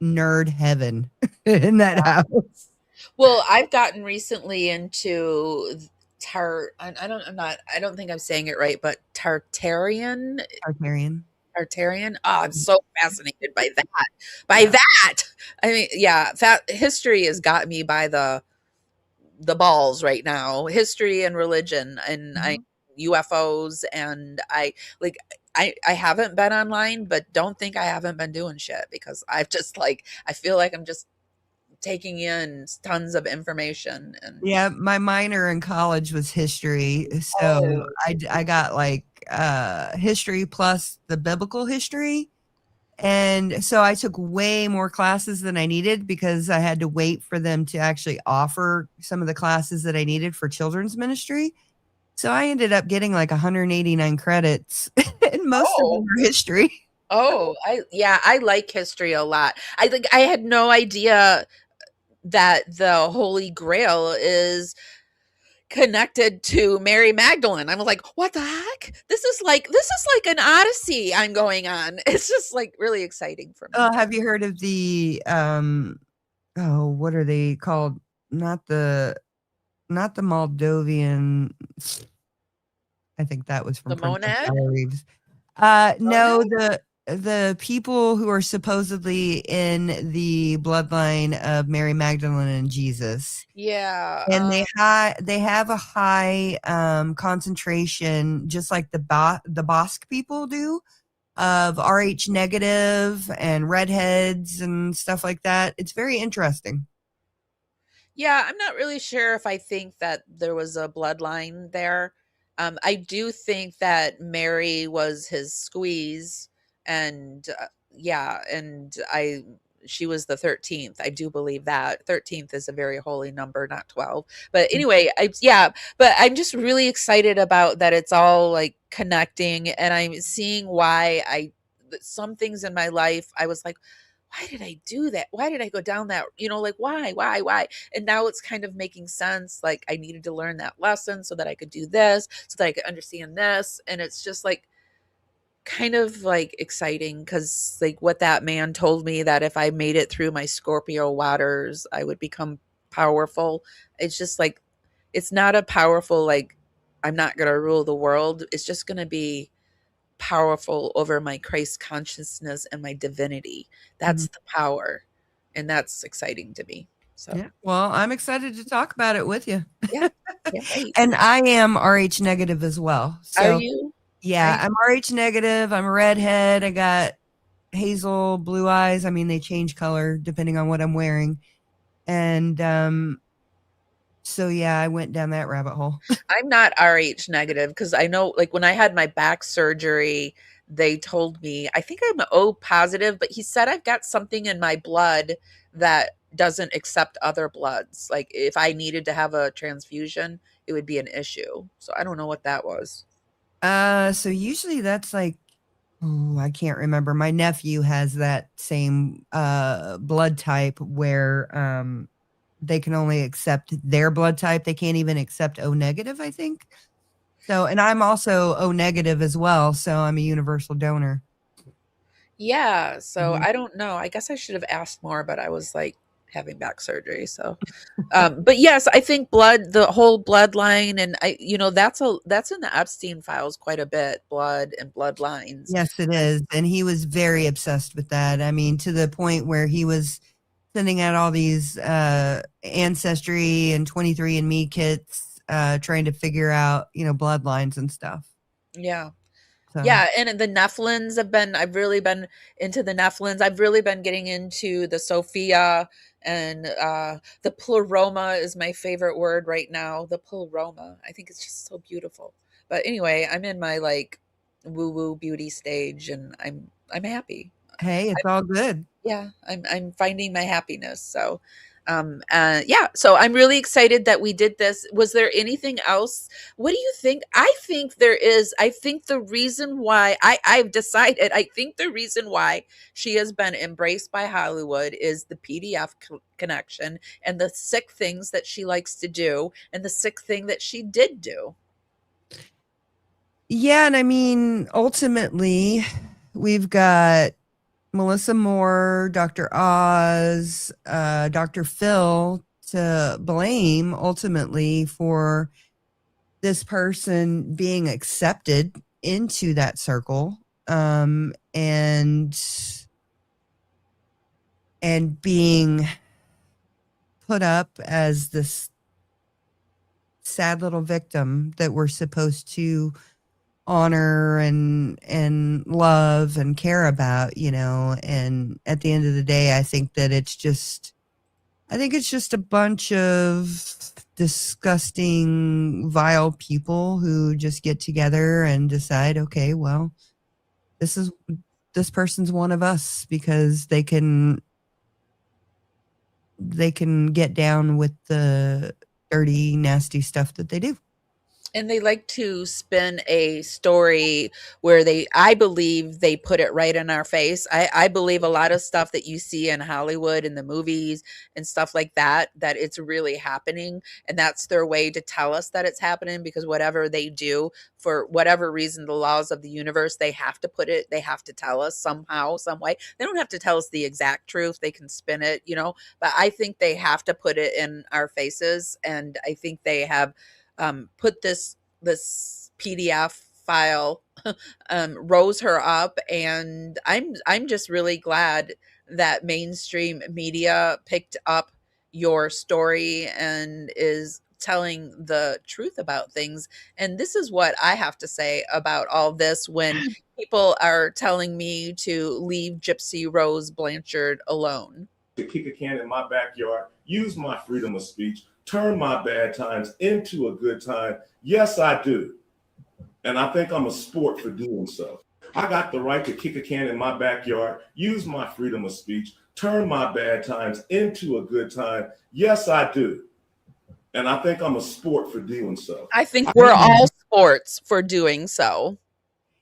nerd heaven in that house. Well, I've gotten recently into I don't think I'm saying it right, but Tartarian. Oh, I'm so fascinated by that. I mean, yeah, history has got me by the balls right now. History and religion and UFOs, and I haven't been online, but don't think I haven't been doing shit, because I've just like, I feel like I'm just taking in tons of information. And yeah, my minor in college was history, so I got like history plus the biblical history, and so I took way more classes than I needed because I had to wait for them to actually offer some of the classes that I needed for children's ministry. So I ended up getting like 189 credits and most of them are history. Oh, I like history a lot. I think I had no idea that the Holy Grail is connected to Mary Magdalene. I was like, what the heck? This is like an Odyssey I'm going on. It's just like really exciting for me. Have you heard of the what are they called? Not the Moldovan. I think that was from The Princess Monad? Diaries. No, the people who are supposedly in the bloodline of Mary Magdalene and Jesus. Yeah. And they have a high concentration, just like the Basque people do, of Rh negative and redheads and stuff like that. It's very interesting. Yeah, I'm not really sure if I think that there was a bloodline there. I do think that Mary was his squeeze, and yeah, and she was the 13th. I do believe that 13th is a very holy number, not 12. But anyway, but I'm just really excited about that. It's all like connecting, and I'm seeing why some things in my life I was like, why did I do that? Why did I go down that, like why? And now it's kind of making sense. Like I needed to learn that lesson so that I could do this, so that I could understand this. And it's just like kind of like exciting because like what that man told me, that if I made it through my Scorpio waters, I would become powerful. It's just like, it's not a powerful, like, I'm not going to rule the world. It's just going to be powerful over my Christ consciousness and my divinity. That's the power. And that's exciting to me. So, yeah. Well, I'm excited to talk about it with you. Yeah. And I am Rh negative as well. So, are you? Yeah, I'm Rh negative. I'm a redhead. I got hazel blue eyes. I mean, they change color depending on what I'm wearing. And so yeah, I went down that rabbit hole. I'm not Rh negative because I know, like, when I had my back surgery, they told me, I think I'm O positive, but he said I've got something in my blood that doesn't accept other bloods. Like, if I needed to have a transfusion, it would be an issue. So I don't know what that was. So usually that's like, I can't remember. My nephew has that same blood type where they can only accept their blood type. They can't even accept O negative, I think. So, and I'm also O negative as well. So I'm a universal donor. Yeah. So I don't know. I guess I should have asked more, but I was like having back surgery. So, but yes, I think the whole bloodline, and that's in the Epstein files quite a bit, blood and bloodlines. Yes, it is. And he was very obsessed with that. I mean, to the point where he was sending out all these Ancestry and 23andMe kits, trying to figure out, bloodlines and stuff. Yeah. So. Yeah, and the Nephilim I've really been into the Nephilim. I've really been getting into the Sophia, and the pleroma is my favorite word right now. The pleroma. I think it's just so beautiful. But anyway, I'm in my like woo-woo beauty stage, and I'm happy. Hey, it's all good. Yeah, I'm finding my happiness. So so I'm really excited that we did this. Was there anything else? What do you think? I think there is. I think the reason why I've decided, I think the reason why she has been embraced by Hollywood is the PDF connection and the sick things that she likes to do and the sick thing that she did do. Yeah, and I mean, ultimately, we've got Melissa Moore, Dr. Oz, Dr. Phil to blame ultimately for this person being accepted into that circle, and being put up as this sad little victim that we're supposed to honor and love and care about, and at the end of the day, I think it's just a bunch of disgusting, vile people who just get together and decide, okay, well, this person's one of us because they can get down with the dirty, nasty stuff that they do. And they like to spin a story where I believe they put it right in our face. I believe a lot of stuff that you see in Hollywood in the movies and stuff like that, that it's really happening. And that's their way to tell us that it's happening, because whatever they do, for whatever reason, the laws of the universe, they have to tell us somehow, some way. They don't have to tell us the exact truth. They can spin it, but I think they have to put it in our faces. And I think they have put this PDF file, rose her up, and I'm just really glad that mainstream media picked up your story and is telling the truth about things. And this is what I have to say about all this when people are telling me to leave Gypsy Rose Blanchard alone. To kick a can in my backyard, use my freedom of speech, turn my bad times into a good time. Yes, I do. And I think I'm a sport for doing so. I got the right to kick a can in my backyard, use my freedom of speech, turn my bad times into a good time. Yes, I do. And I think I'm a sport for doing so. I think we're all sports for doing so.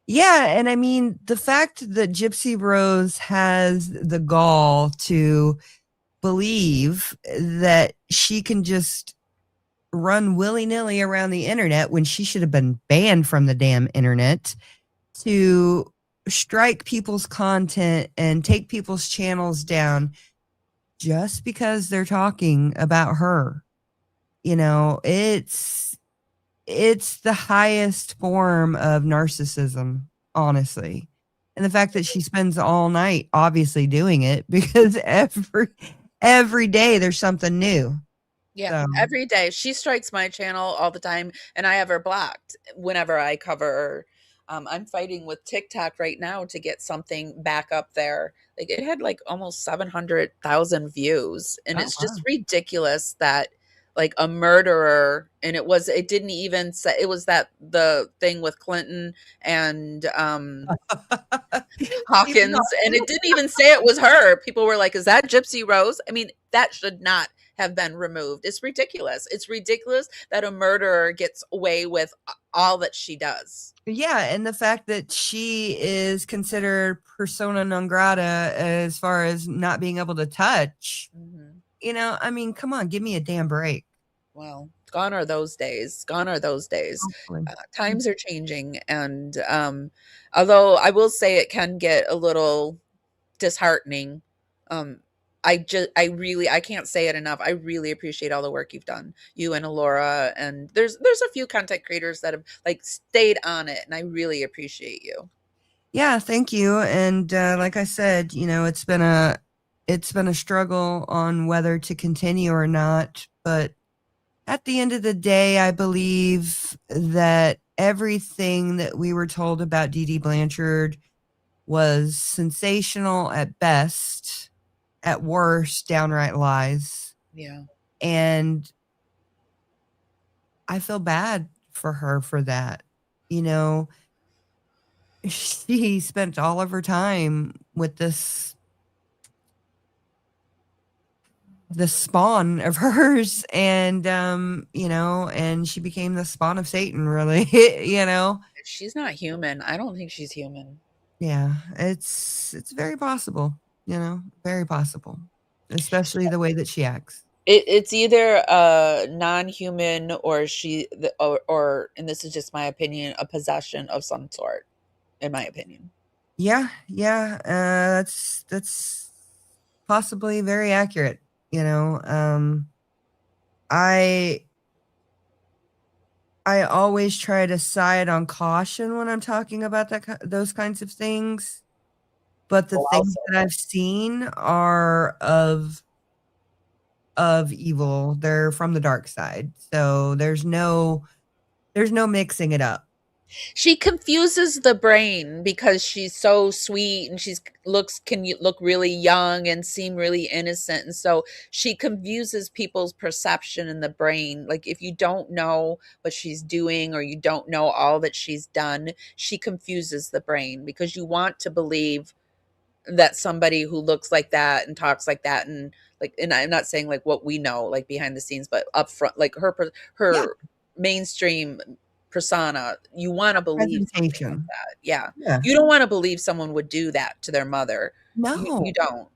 Yeah, and I mean, the fact that Gypsy Rose has the gall to believe that she can just run willy-nilly around the internet when she should have been banned from the damn internet, to strike people's content and take people's channels down just because they're talking about her. It's the highest form of narcissism, honestly. And the fact that she spends all night obviously doing it, because every day there's something new. Yeah, so. Every day. She strikes my channel all the time, and I have her blocked whenever I cover her. I'm fighting with TikTok right now to get something back up there. Like, it had like almost 700,000 views, and it's just ridiculous that like a murderer, and it didn't even say, it was the thing with Clinton and Hawkins, and it didn't even say it was her. People were like, is that Gypsy Rose? I mean, that should not have been removed. It's ridiculous. It's ridiculous that a murderer gets away with all that she does. Yeah, and the fact that she is considered persona non grata as far as not being able to touch. I mean, come on, give me a damn break. Well, gone are those days. Times are changing, and although I will say it can get a little disheartening, I can't say it enough. I really appreciate all the work you've done, you and Alora, and there's a few content creators that have like stayed on it, and I really appreciate you. Yeah, thank you. And like I said, it's been a struggle on whether to continue or not, but at the end of the day, I believe that everything that we were told about Dee Dee Blanchard was sensational at best, at worst, downright lies. Yeah. And I feel bad for her for that. She spent all of her time with this spawn of hers, and and she became the spawn of Satan, really. She's not human. I don't think she's human. Yeah, it's very possible, very possible, especially the way that she acts. It's either a non-human or or and this is just my opinion, a possession of some sort, in my opinion. Yeah, that's possibly very accurate. I always try to side on caution when I'm talking about those kinds of things, but the things that I've seen are of evil. They're from the dark side, so there's no mixing it up. She confuses the brain because she's so sweet and can look really young and seem really innocent, and so she confuses people's perception in the brain. Like, if you don't know what she's doing or you don't know all that she's done, she confuses the brain because you want to believe that somebody who looks like that and talks like that, and I'm not saying like what we know like behind the scenes, but up front, like her mainstream persona. You want to believe something like that. Yeah. You don't want to believe someone would do that to their mother. You don't.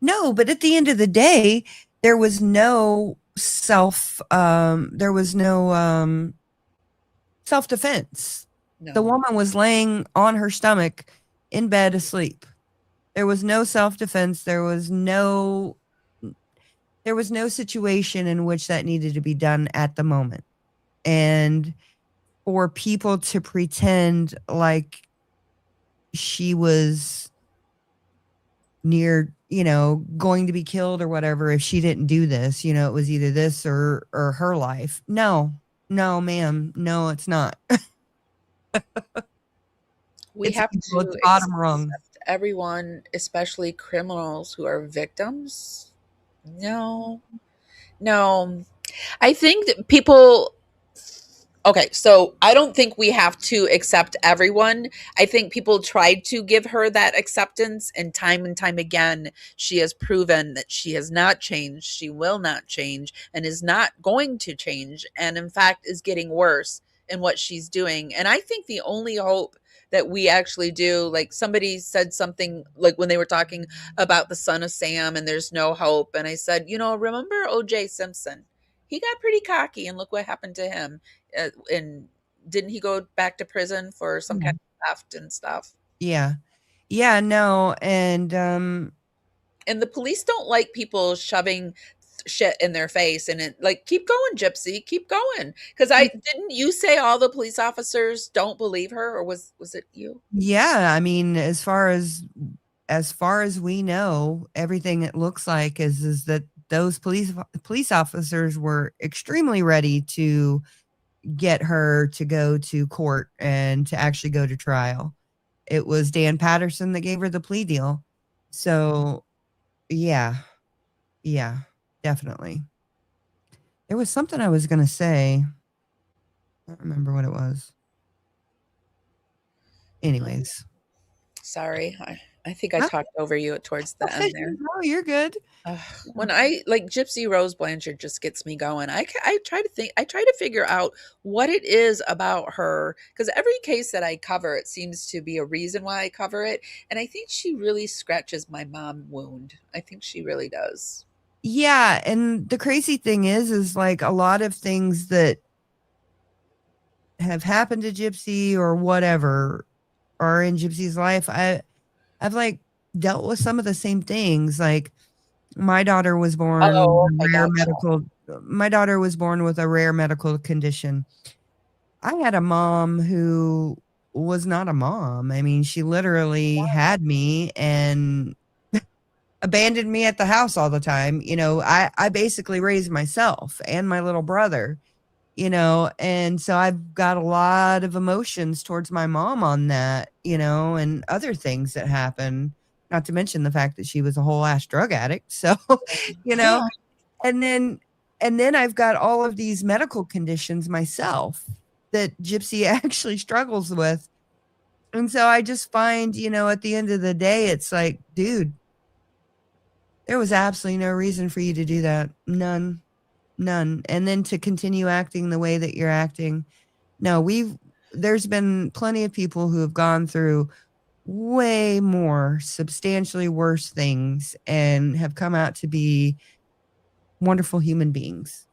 No, but at the end of the day, there was no self-defense. No. The woman was laying on her stomach in bed asleep. There was no self-defense. There was no situation in which that needed to be done at the moment. And for people to pretend like she was near, going to be killed or whatever if she didn't do this, it was either this or her life. No, ma'am. No, it's not. We have to bottom rung. Everyone, especially criminals who are victims. No. I think that people. Okay, so I don't think we have to accept everyone. I think people tried to give her that acceptance, and time again, she has proven that she has not changed. She will not change and is not going to change. And in fact, is getting worse in what she's doing. And I think the only hope that we actually do, like somebody said something like when they were talking about the son of Sam and there's no hope. And I said, remember O.J. Simpson? He got pretty cocky and look what happened to him. And didn't he go back to prison for some kind of theft and stuff? Yeah. No. And the police don't like people shoving shit in their face, and it like, keep going, Gypsy, keep going. Because didn't you say all the police officers don't believe her, or was it you? Yeah, I mean, as far as we know, everything it looks like is that those police officers were extremely ready to get her to go to court and to actually go to trial. It was Dan Patterson that gave her the plea deal. So, yeah, definitely. There was something I was going to say. I don't remember what it was. Anyways. Sorry. I think I talked over you towards the end there. No, you're good. When I like Gypsy Rose Blanchard just gets me going. I try to figure out what it is about her, because every case that I cover, it seems to be a reason why I cover it. And I think she really scratches my mom wound. I think she really does. Yeah. And the crazy thing is like a lot of things that have happened to Gypsy or whatever are in Gypsy's life. I've like dealt with some of the same things. Like my daughter was born with a rare medical condition. I had a mom who was not a mom. I mean, she literally had me and abandoned me at the house all the time. I basically raised myself and my little brother, and so I've got a lot of emotions towards my mom on that, and other things that happen, not to mention the fact that she was a whole ass drug addict. So, and then I've got all of these medical conditions myself that Gypsy actually struggles with. And so I just find, at the end of the day, it's like, dude, there was absolutely no reason for you to do that. None. And then to continue acting the way that you're acting. No, there's been plenty of people who have gone through way more substantially worse things and have come out to be wonderful human beings.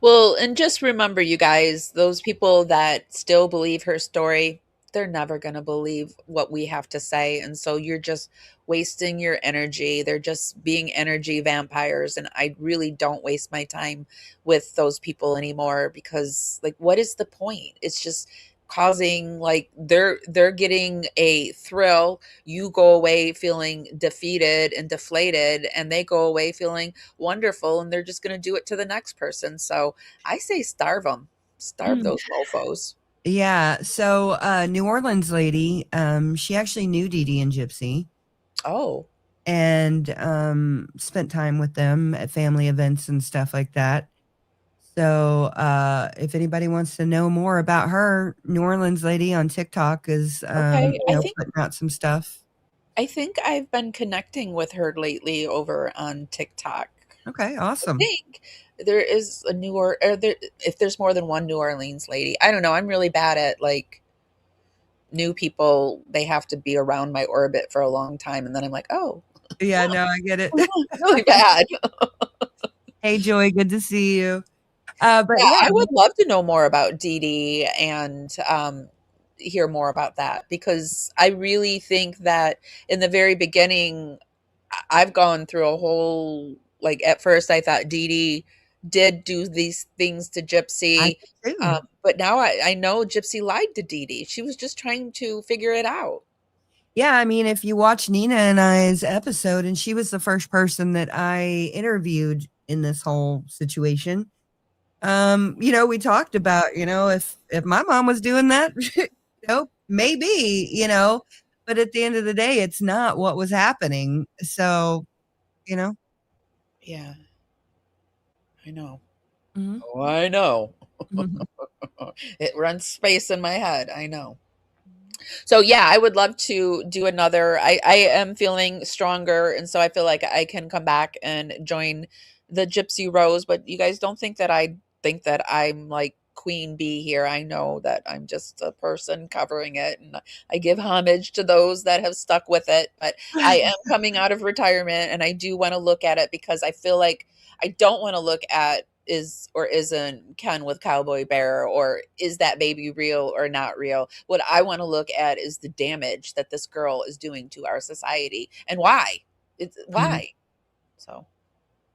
Well, and just remember, you guys, those people that still believe her story, they're never going to believe what we have to say. And so you're just wasting your energy. They're just being energy vampires. And I really don't waste my time with those people anymore, because like, what is the point? It's just causing, like, they're getting a thrill. You go away feeling defeated and deflated, and they go away feeling wonderful, and they're just going to do it to the next person. So I say starve them. Starve those mofos. Yeah. So New Orleans lady, she actually knew Dee Dee and Gypsy. Oh. And spent time with them at family events and stuff like that. So if anybody wants to know more about her, New Orleans lady on TikTok is putting out some stuff. I think I've been connecting with her lately over on TikTok. Okay, awesome. there is a if there's more than one New Orleans lady. I don't know. I'm really bad at like new people. They have to be around my orbit for a long time, and then I'm like, oh, Yeah, no, I get it. really bad. Hey, Joy, good to see you. But Yeah, yeah, I would love to know more about Dee Dee and hear more about that, because I really think that in the very beginning, I've gone through a whole, like, at first I thought Dee Dee did do these things to I Gypsy, do too. but now I know Gypsy lied to Dee Dee. She was just trying to figure it out. Yeah, I mean, if you watch Nina and I's episode, and she was the first person that I interviewed in this whole situation. We talked about, if my mom was doing that, maybe, but at the end of the day, it's not what was happening. So, Yeah, I know. Mhm. Oh, I know. It runs space in my head. I know. So yeah, I would love to do another. I am feeling stronger, and so I feel like I can come back and join the Gypsy Rose. But you guys don't think that I think that I'm like queen bee here. I know that I'm just a person covering it, and I give homage to those that have stuck with it. But I am coming out of retirement, and I do want to look at it, because I feel like I don't want to look at is or isn't Ken with Cowboy Bear, or is that baby real or not real. What I want to look at is the damage that this girl is doing to our society, and why. It's why. So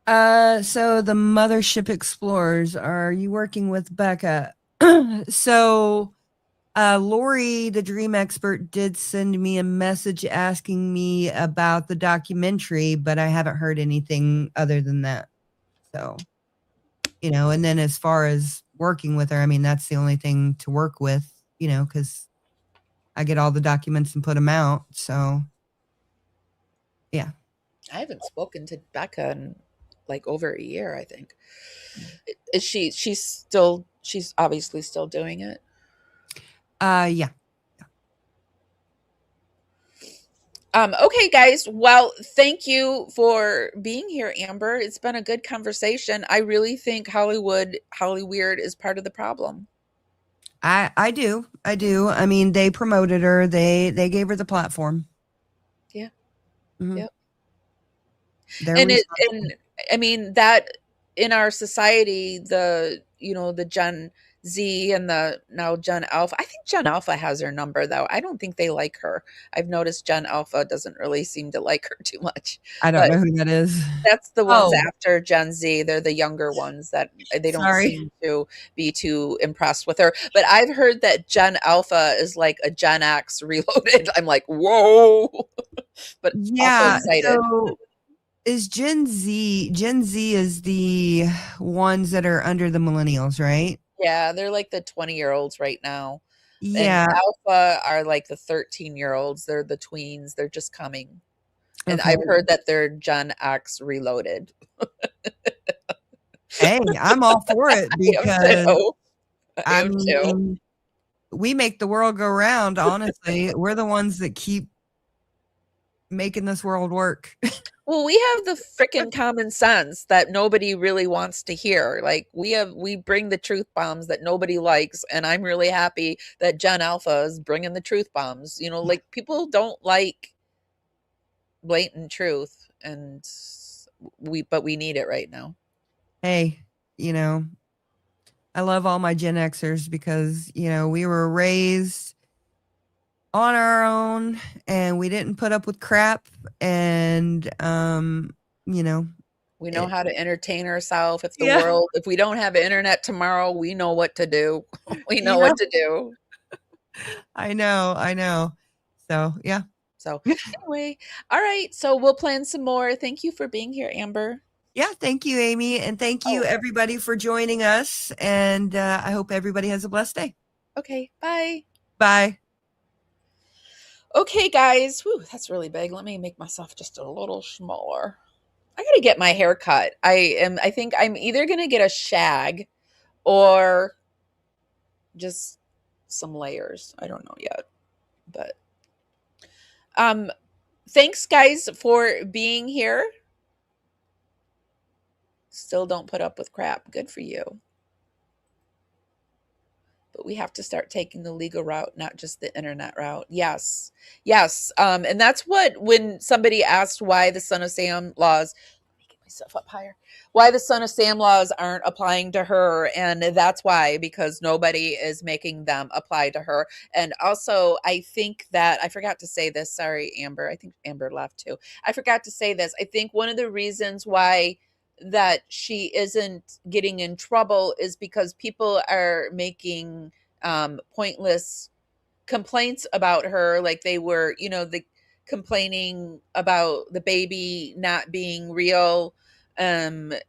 So the Mothership Explorers, are you working with Becca? So Lori, the dream expert, did send me a message asking me about the documentary, but I haven't heard anything other than that. So, and then as far as working with her, I mean, that's the only thing to work with, because I get all the documents and put them out. So, yeah. I haven't spoken to Becca in like over a year, I think. Is she's obviously still doing it? Yeah. Okay, guys. Well, thank you for being here, Amber. It's been a good conversation. I really think Hollyweird is part of the problem. I do. I mean, they promoted her. They gave her the platform. Yeah. Mhm. Yep. They're And responsible. I mean that in our society, the Gen Z and the now Gen Alpha. I think Gen Alpha has her number though. I don't think they like her. I've noticed Gen Alpha doesn't really seem to like her too much. I don't But know who that is. that's the ones Oh, after Gen Z. They're the younger ones that they don't sorry. seem to be too impressed with her. But I've heard that Gen Alpha is like a Gen X reloaded. I'm like, whoa, but also Yeah. excited. So is Gen Z is the ones that are under the millennials, right? Yeah, they're like the 20-year-olds right now. And Yeah. Alpha are like the 13-year-olds. They're the tweens. They're just coming. And Okay. I've heard that they're Gen X reloaded. Hey, I'm all for it because I am too. We make the world go round, honestly. We're the ones that keep making this world work. Well, we have the freaking common sense that nobody really wants to hear. Like we bring the truth bombs that nobody likes, and I'm really happy that Gen Alpha is bringing the truth bombs. Like people don't like blatant truth, and but we need it right now. Hey, I love all my Gen Xers because, we were raised on our own and we didn't put up with crap. And, we know how to entertain ourselves. Yeah. If we don't have internet tomorrow, we know what to do. We know Yeah. what to do. I know. So, yeah. So anyway, all right. So we'll plan some more. Thank you for being here, Amber. Yeah, thank you, Amy. And thank you, everybody, for joining us. And I hope everybody has a blessed day. Okay, bye. Bye. Okay, guys. Whew, that's really big. Let me make myself just a little smaller. I got to get my hair cut. I think I'm either going to get a shag or just some layers. I don't know yet. But thanks guys for being here. Still don't put up with crap. Good for you. But we have to start taking the legal route, not just the internet route. Yes. Yes. And that's what, when somebody asked why the Son of Sam laws, let me get myself up higher, why the Son of Sam laws aren't applying to her. And that's why, because nobody is making them apply to her. And also, I think that, I forgot to say this. Sorry, Amber. I think Amber left too. I forgot to say this. I think one of the reasons why that she isn't getting in trouble is because people are making pointless complaints about her, like they were, the complaining about the baby not being real, and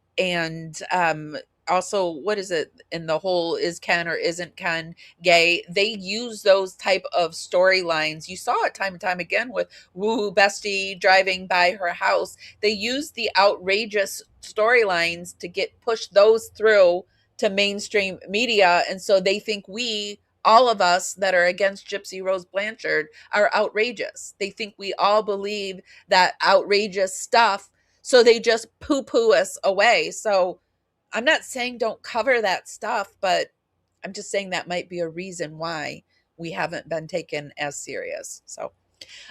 also, what is it in the whole is Ken or isn't Ken gay? They use those type of storylines. You saw it time and time again with woo bestie driving by her house. They use the outrageous storylines to get push those through to mainstream media, and so they think all of us that are against Gypsy Rose Blanchard are outrageous. They think we all believe that outrageous stuff, so they just poo-poo us away. So I'm not saying don't cover that stuff, but I'm just saying that might be a reason why we haven't been taken as serious. So,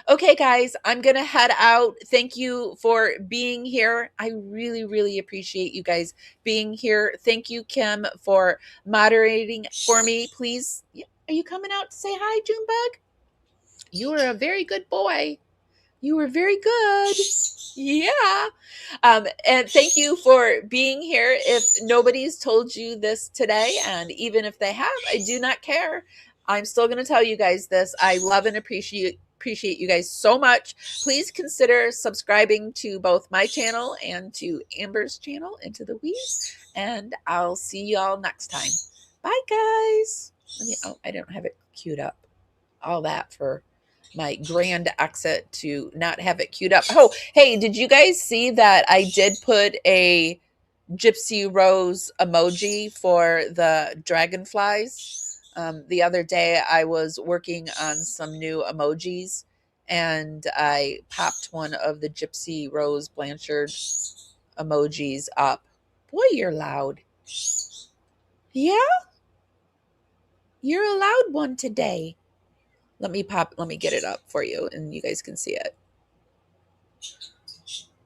okay, guys, I'm going to head out. Thank you for being here. I really, really appreciate you guys being here. Thank you, Kim, for moderating for me. Please, are you coming out to say hi, Junebug? You are a very good boy. You were very good. Yeah. And thank you for being here. If nobody's told you this today, and even if they have, I do not care. I'm still going to tell you guys this. I love and appreciate you guys so much. Please consider subscribing to both my channel and to Amber's channel, Into the Weeds. And I'll see y'all next time. Bye, guys. I don't have it queued up. All that for my grand exit to not have it queued up. Oh, hey, did you guys see that I did put a Gypsy Rose emoji for the dragonflies? The other day I was working on some new emojis and I popped one of the Gypsy Rose Blanchard emojis up. Boy, you're loud. Yeah? You're a loud one today. Let me get it up for you and you guys can see it.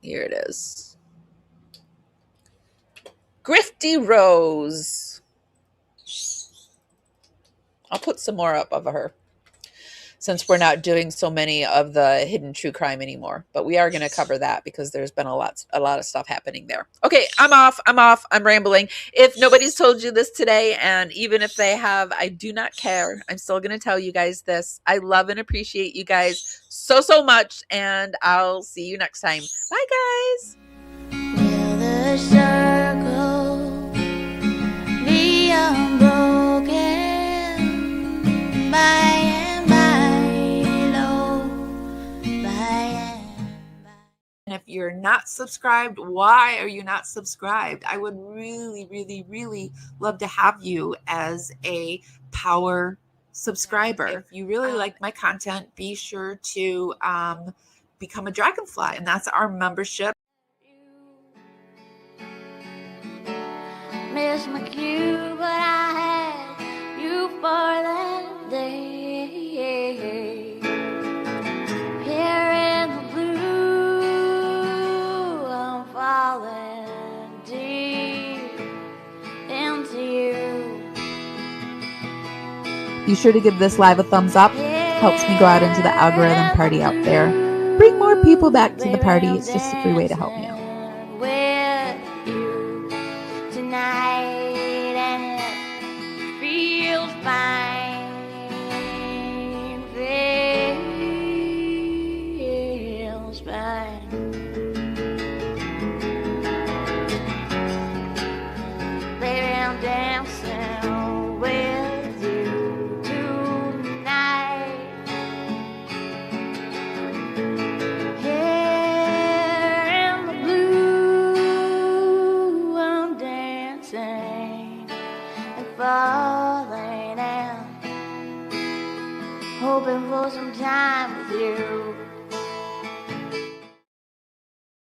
Here it is. Grifty Rose. I'll put some more up of her since we're not doing so many of the hidden true crime anymore. But we are going to cover that because there's been a lot of stuff happening there. Okay, I'm off. I'm rambling. If nobody's told you this today, and even if they have, I do not care. I'm still going to tell you guys this. I love and appreciate you guys so, so much, and I'll see you next time. Bye, guys. Will the circle be unbroken by if you're not subscribed, why are you not subscribed? I would really, really, really love to have you as a power subscriber. If you really like my content, be sure to become a dragonfly, and that's our membership. Miss my cue, but I had you for that day. Here in the blue, I'm falling deep into you. Be sure to give this live a thumbs up. Helps me go out into the algorithm party out there. Bring more people back to the party. It's just a free way to help me out. With you tonight, and it feels fine. Feels fine. Baby, I'm dancing with you tonight. Here in the blue, I'm dancing and falling out, hoping for some time with you.